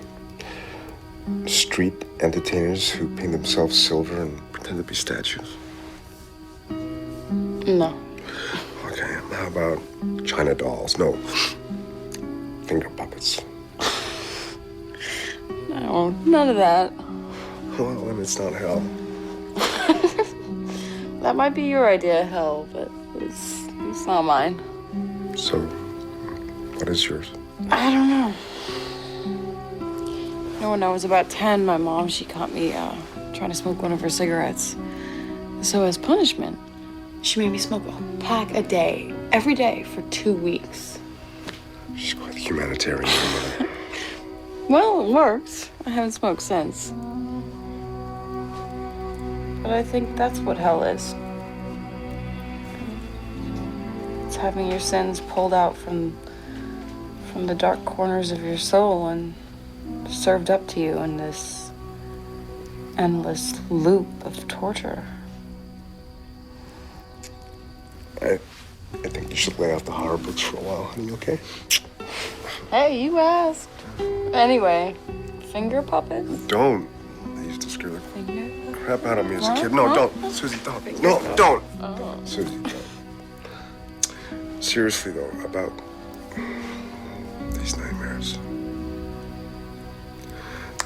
street entertainers who paint themselves silver and pretend to be statues?
No.
Okay, how about China dolls? No. Finger puppets.
No, none of that.
Well, then it's not hell.
That might be your idea of hell, but it's not mine.
So, what is yours?
I don't know. You know, when I was about 10, my mom, she caught me trying to smoke one of her cigarettes. So as punishment, she made me smoke a pack a day, every day for 2 weeks.
She's quite the humanitarian, your mother.
Well, it worked. I haven't smoked since. But I think that's what hell is. It's having your sins pulled out from the dark corners of your soul and served up to you in this endless loop of torture.
I think you should lay off the horror books for a while, honey, okay?
Hey, you asked. Anyway, finger puppets?
Don't. They used to scare the
Finger?
crap out of me as a
Huh?
kid. No,
Huh?
don't. Susie, don't.
Finger
No,
puppets.
don't.
Oh.
Susie, don't. Seriously, though, about these nightmares.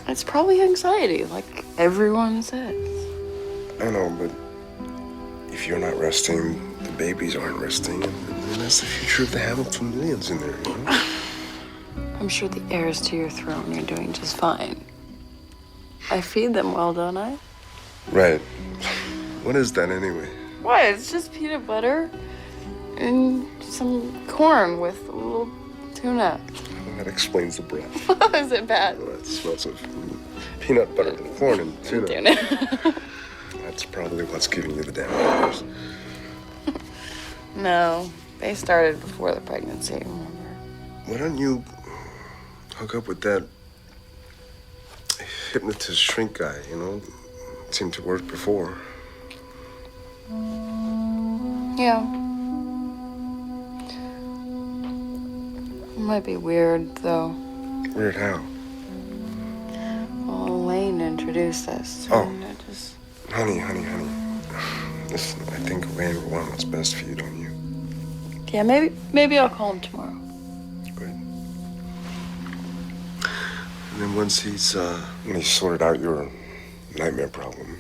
It's probably anxiety, like everyone says.
I know, but if you're not resting, the babies aren't resting, and that's the future of the Hamilton millions in there, you know?
I'm sure the heirs to your throne are doing just fine. I feed them well, don't I?
Right. What is that anyway?
What? It's just peanut butter and some corn with a little Tuna.
That explains the breath.
Is it bad?
Well, it smells of peanut butter and corn and tuna. That's probably what's giving you the damn nightmares.
No, they started before the pregnancy, remember?
Why don't you hook up with that hypnotist shrink guy, you know? It seemed to work before.
Yeah. It might be weird, though.
Weird how?
Well, Elaine introduced us.
Oh.
And I just...
Honey. Listen, I think Elaine will want what's best for you, don't you?
Yeah, maybe I'll call him tomorrow.
And then once he's sorted out your nightmare problem,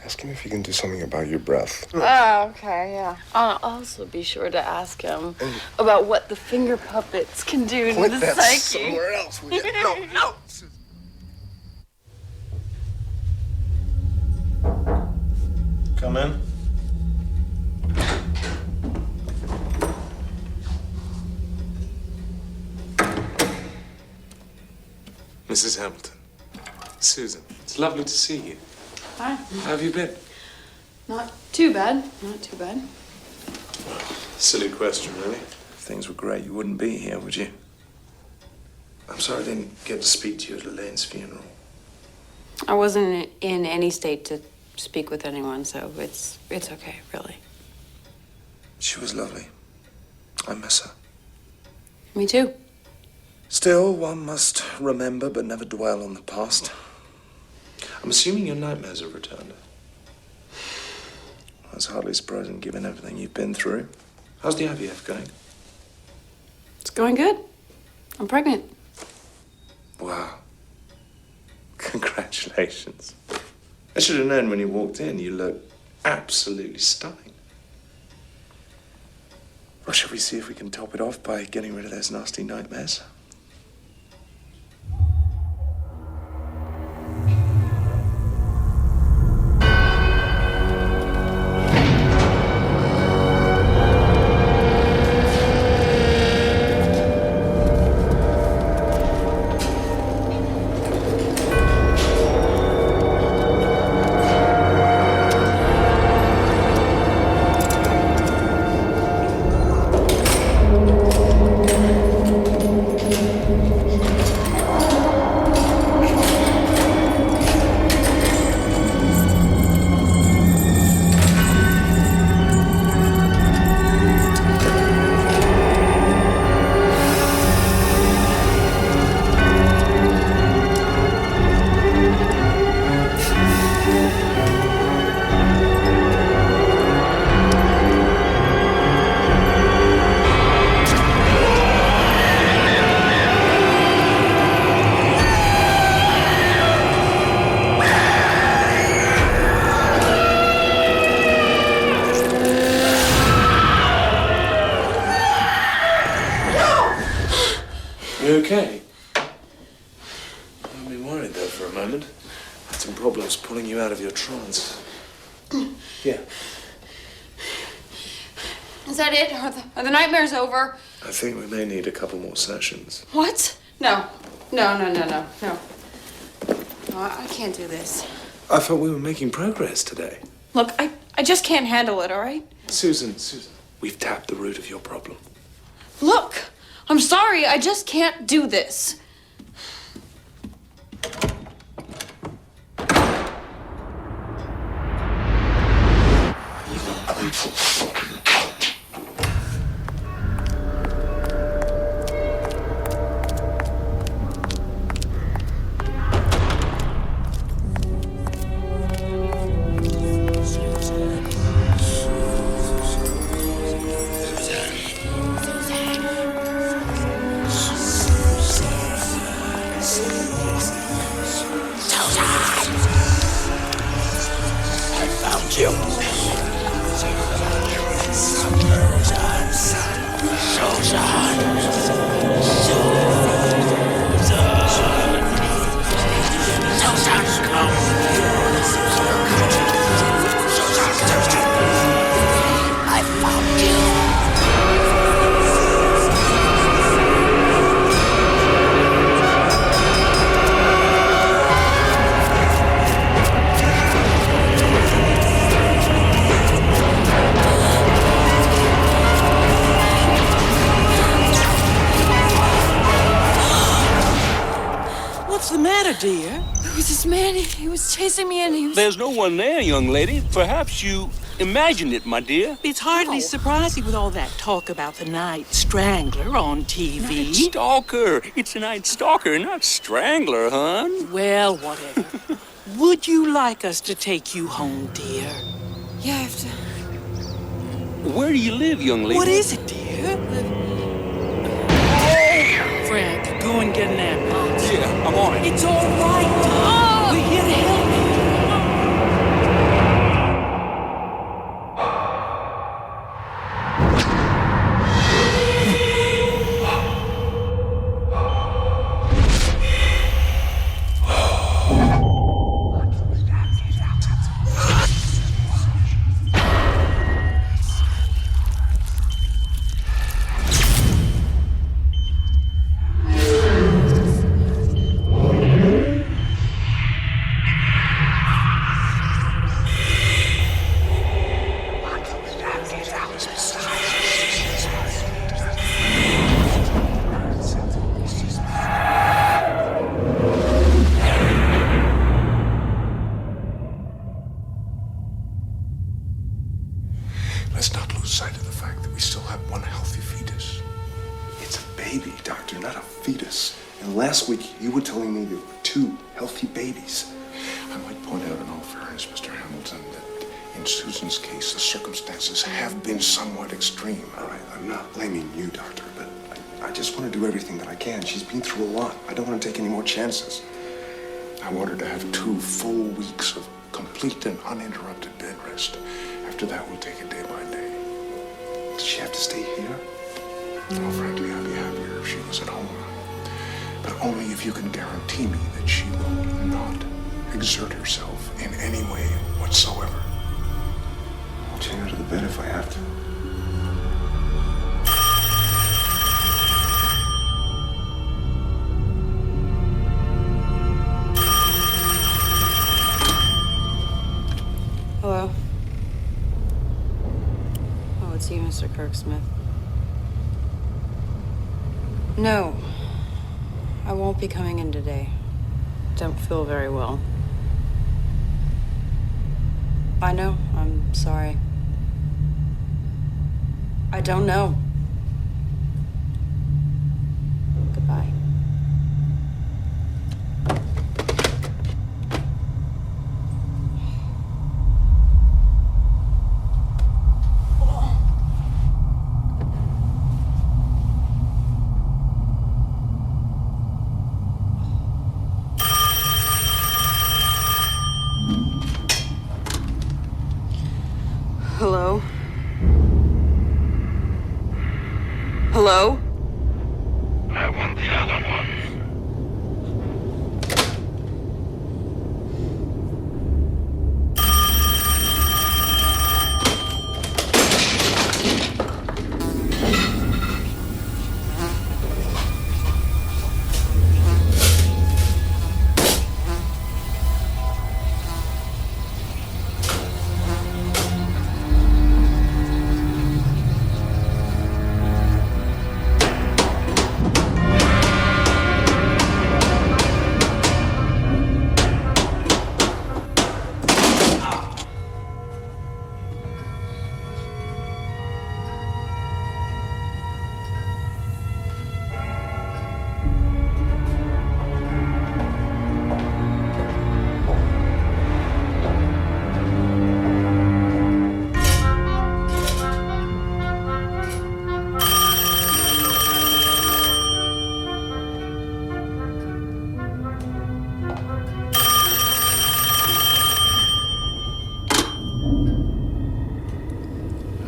ask him if he can do something about your breath.
Oh, okay, yeah. I'll also be sure to ask him about what the finger puppets can do to
Put
the
that
psyche.
somewhere else, will you? No.
Come in. Mrs. Hamilton. Susan, it's lovely to see you.
Hi.
How have you been?
Not too bad. Not too bad.
Silly question, really. If things were great, you wouldn't be here, would you? I'm sorry I didn't get to speak to you at Elaine's funeral.
I wasn't in any state to speak with anyone, so it's okay, really.
She was lovely. I miss her.
Me too.
Still, one must remember but never dwell on the past. I'm assuming your nightmares have returned. That's hardly surprising given everything you've been through. How's the IVF going?
It's going good. I'm pregnant.
Wow. Congratulations. I should have known when you walked in. You look absolutely stunning. Well, shall we see if we can top it off by getting rid of those nasty nightmares? You okay? I've been worried though for a moment. Had some problems pulling you out of your trance. Yeah.
Is that it? Are the nightmares over?
I think we may need a couple more sessions.
What? No. No. I can't do this.
I thought we were making progress today.
Look, I just can't handle it, all right?
Susan, we've tapped the root of your problem.
Look, I'm sorry, I just can't do this.
dear?
Who was this man? He was chasing me and he was...
There's no one there, young lady. Perhaps you imagined it, my dear.
It's hardly surprising with all that talk about the Night Strangler on TV.
Night Stalker. It's a Night Stalker, not Strangler, hon.
Well, whatever. Would you like us to take you home, dear?
Yeah, I have to...
Where do you live, young lady?
What is it, dear? Frank, go and get an ambulance.
Yeah, I'm on it.
It's all right, dear. We're here to help you.
Let's not lose sight of the fact that we still have one healthy fetus.
It's a baby, Doctor, not a fetus. And last week, you were telling me there were 2 healthy babies.
I might point out in all fairness, Mr. Hamilton, that in Susan's case, the circumstances have been somewhat extreme.
All right, I'm not blaming you, Doctor, but I just want to do everything that I can. She's been through a lot. I don't want to take any more chances.
I want her to have 2 full weeks of complete and uninterrupted bed rest. After that, we'll take it day by day.
Does she have to stay here?
No, frankly, I'd be happier if she was at home. But only if you can guarantee me that she will not exert herself in any way whatsoever.
I'll chain her to the bed if I have to.
Hello? Oh, it's you, Mr. Kirksmith. No. I won't be coming in today. Don't feel very well. I know. I'm sorry. I don't know. Goodbye. Hello? Hello?
I want the other one.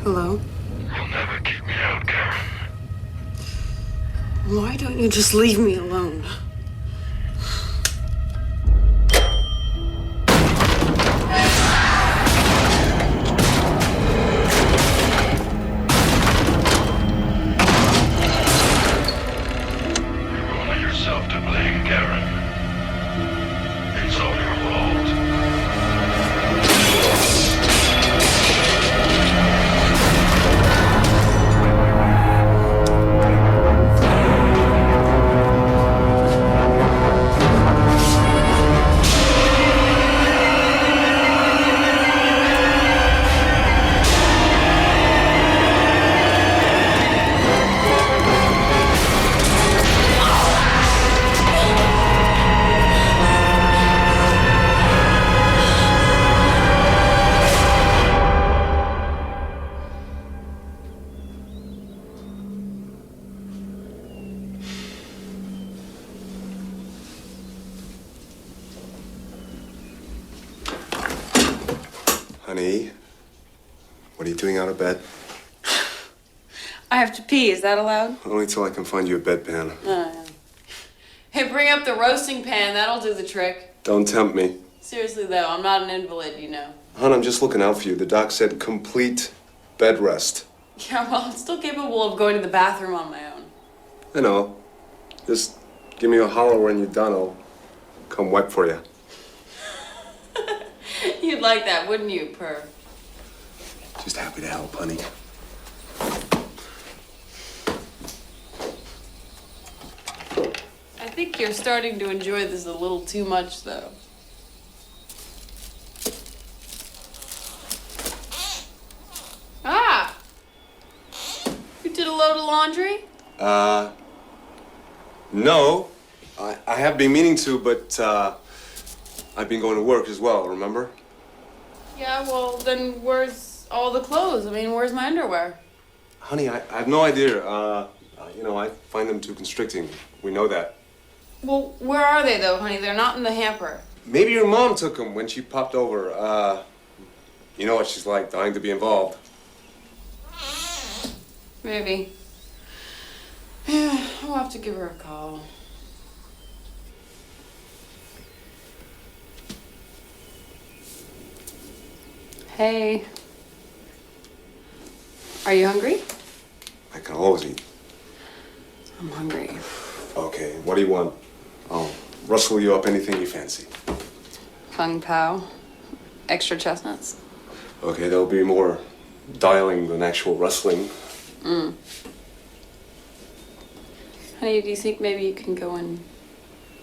Hello?
You'll never keep me out, Karen.
Why don't you just leave me alone?
You've only yourself to blame, Karen. It's all your fault.
Honey, what are you doing out of bed?
I have to pee. Is that allowed?
Only till I can find you a bedpan.
Hey, bring up the roasting pan. That'll do the trick.
Don't tempt me.
Seriously, though, I'm not an invalid, you know.
Hon, I'm just looking out for you. The doc said complete bed rest.
Yeah, well, I'm still capable of going to the bathroom on my own.
I know. Just give me a holler when you're done. I'll come wet for you.
You'd like that, wouldn't you, Purr?
Just happy to help, honey.
I think you're starting to enjoy this a little too much, though. Ah! You did a load of laundry?
No. I have been meaning to, but, I've been going to work as well, remember?
Yeah, well, then where's all the clothes? I mean, where's my underwear?
Honey, I have no idea. You know, I find them too constricting. We know that.
Well, where are they, though, honey? They're not in the hamper.
Maybe your mom took them when she popped over. You know what she's like, dying to be involved.
Maybe. Yeah, I'll have to give her a call. Hey. Are you hungry?
I can always eat.
I'm hungry.
Okay, what do you want? I'll rustle you up anything you fancy.
Kung Pao. Extra chestnuts.
Okay, there'll be more dialing than actual rustling.
Honey, do you think maybe you can go and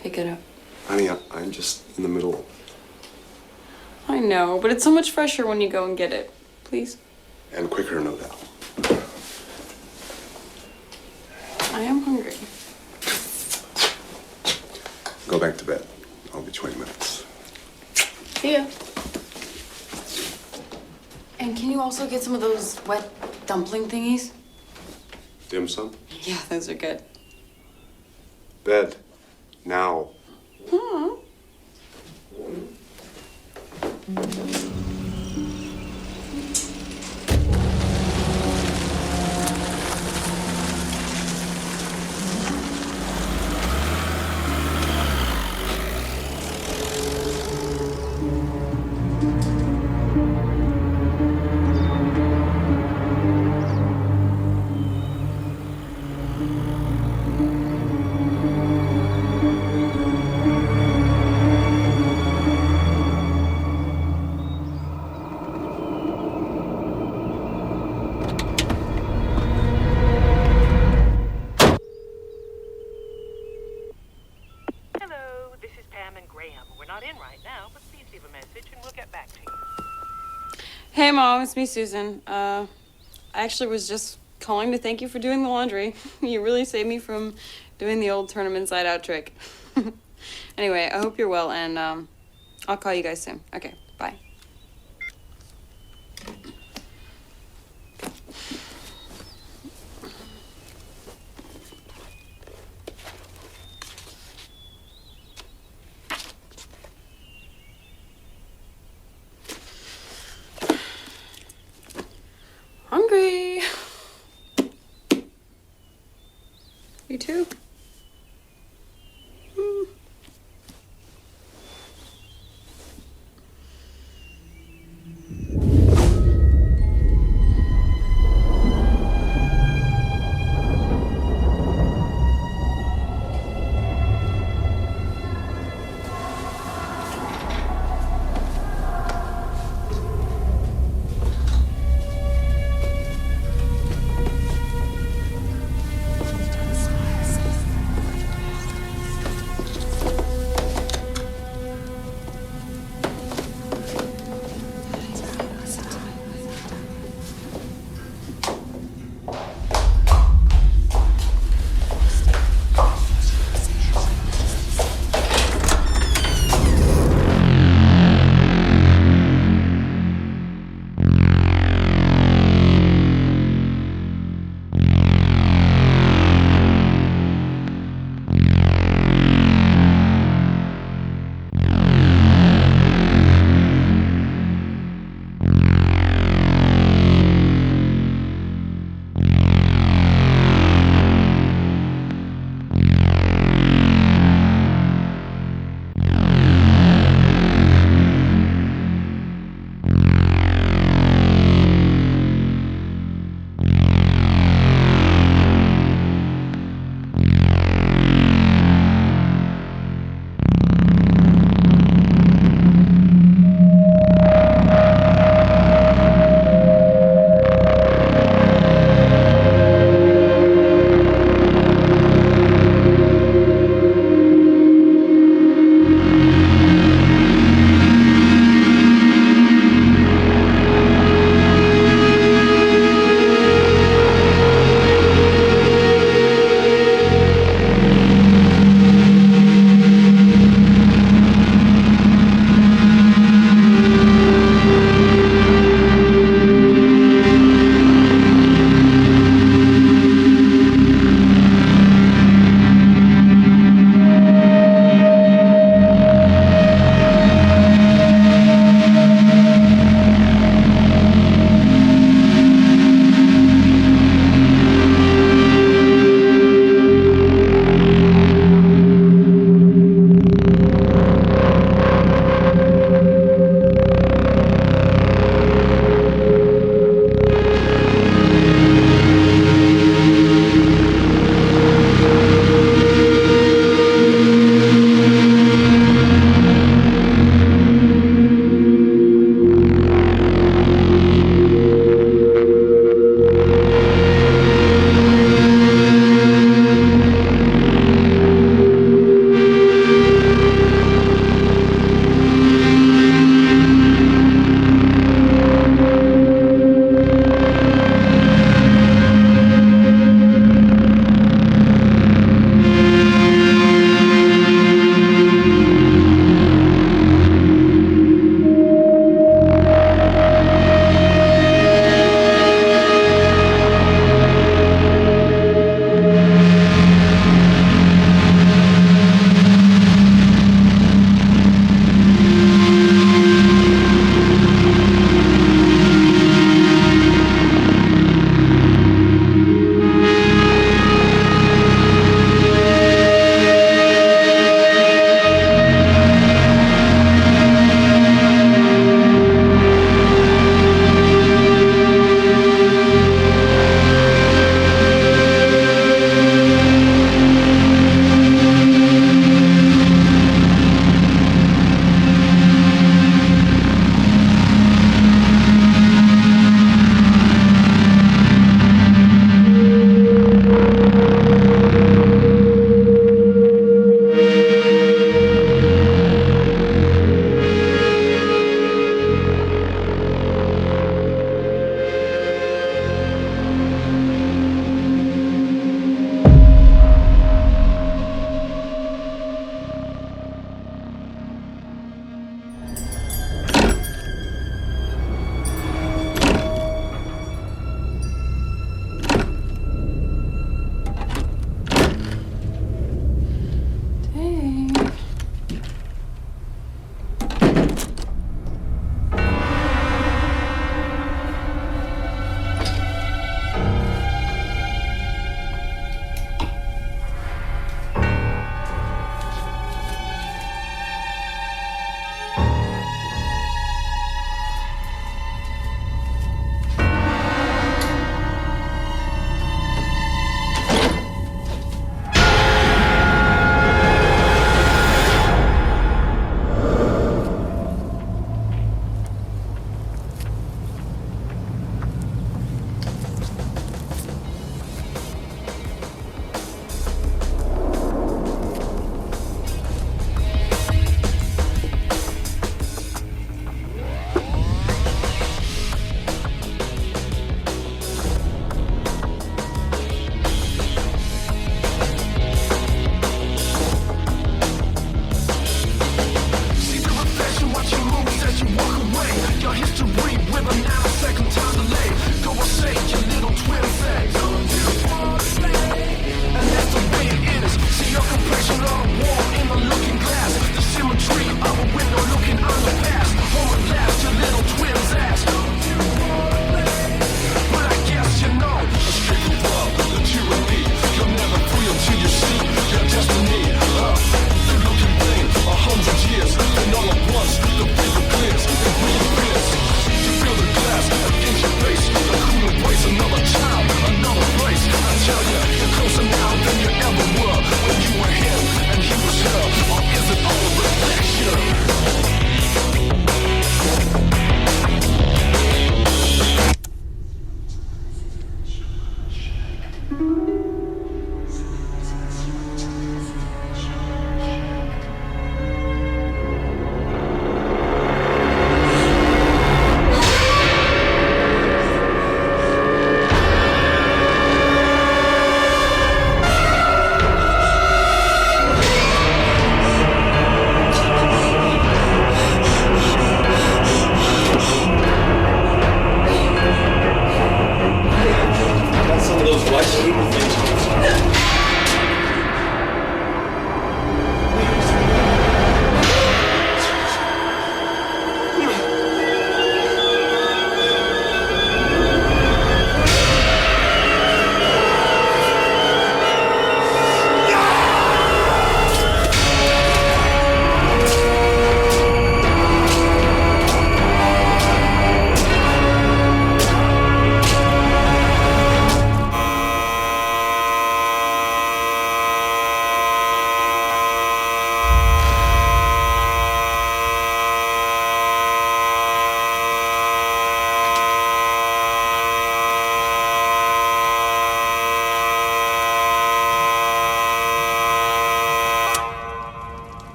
pick it up?
Honey, I'm just in the middle.
I know, but it's so much fresher when you go and get it. Please?
And quicker, no doubt.
I am hungry.
Go back to bed. I'll be 20 minutes.
See ya. And can you also get some of those wet dumpling thingies?
Dim sum?
Yeah, those are good.
Bed. Now.
Hello, this is Pam and Graham. We're not in right now, but please leave a message and we'll get back to you.
Hey, Mom, it's me, Susan. I actually was just calling to thank you for doing the laundry. You really saved me from doing the old turn 'em inside out trick. Anyway, I hope you're well, and I'll call you guys soon. Okay, bye. Hungry. You too?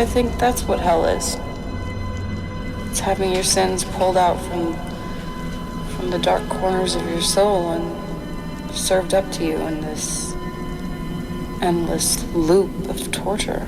I think that's what hell is. It's having your sins pulled out from the dark corners of your soul and served up to you in this endless loop of torture.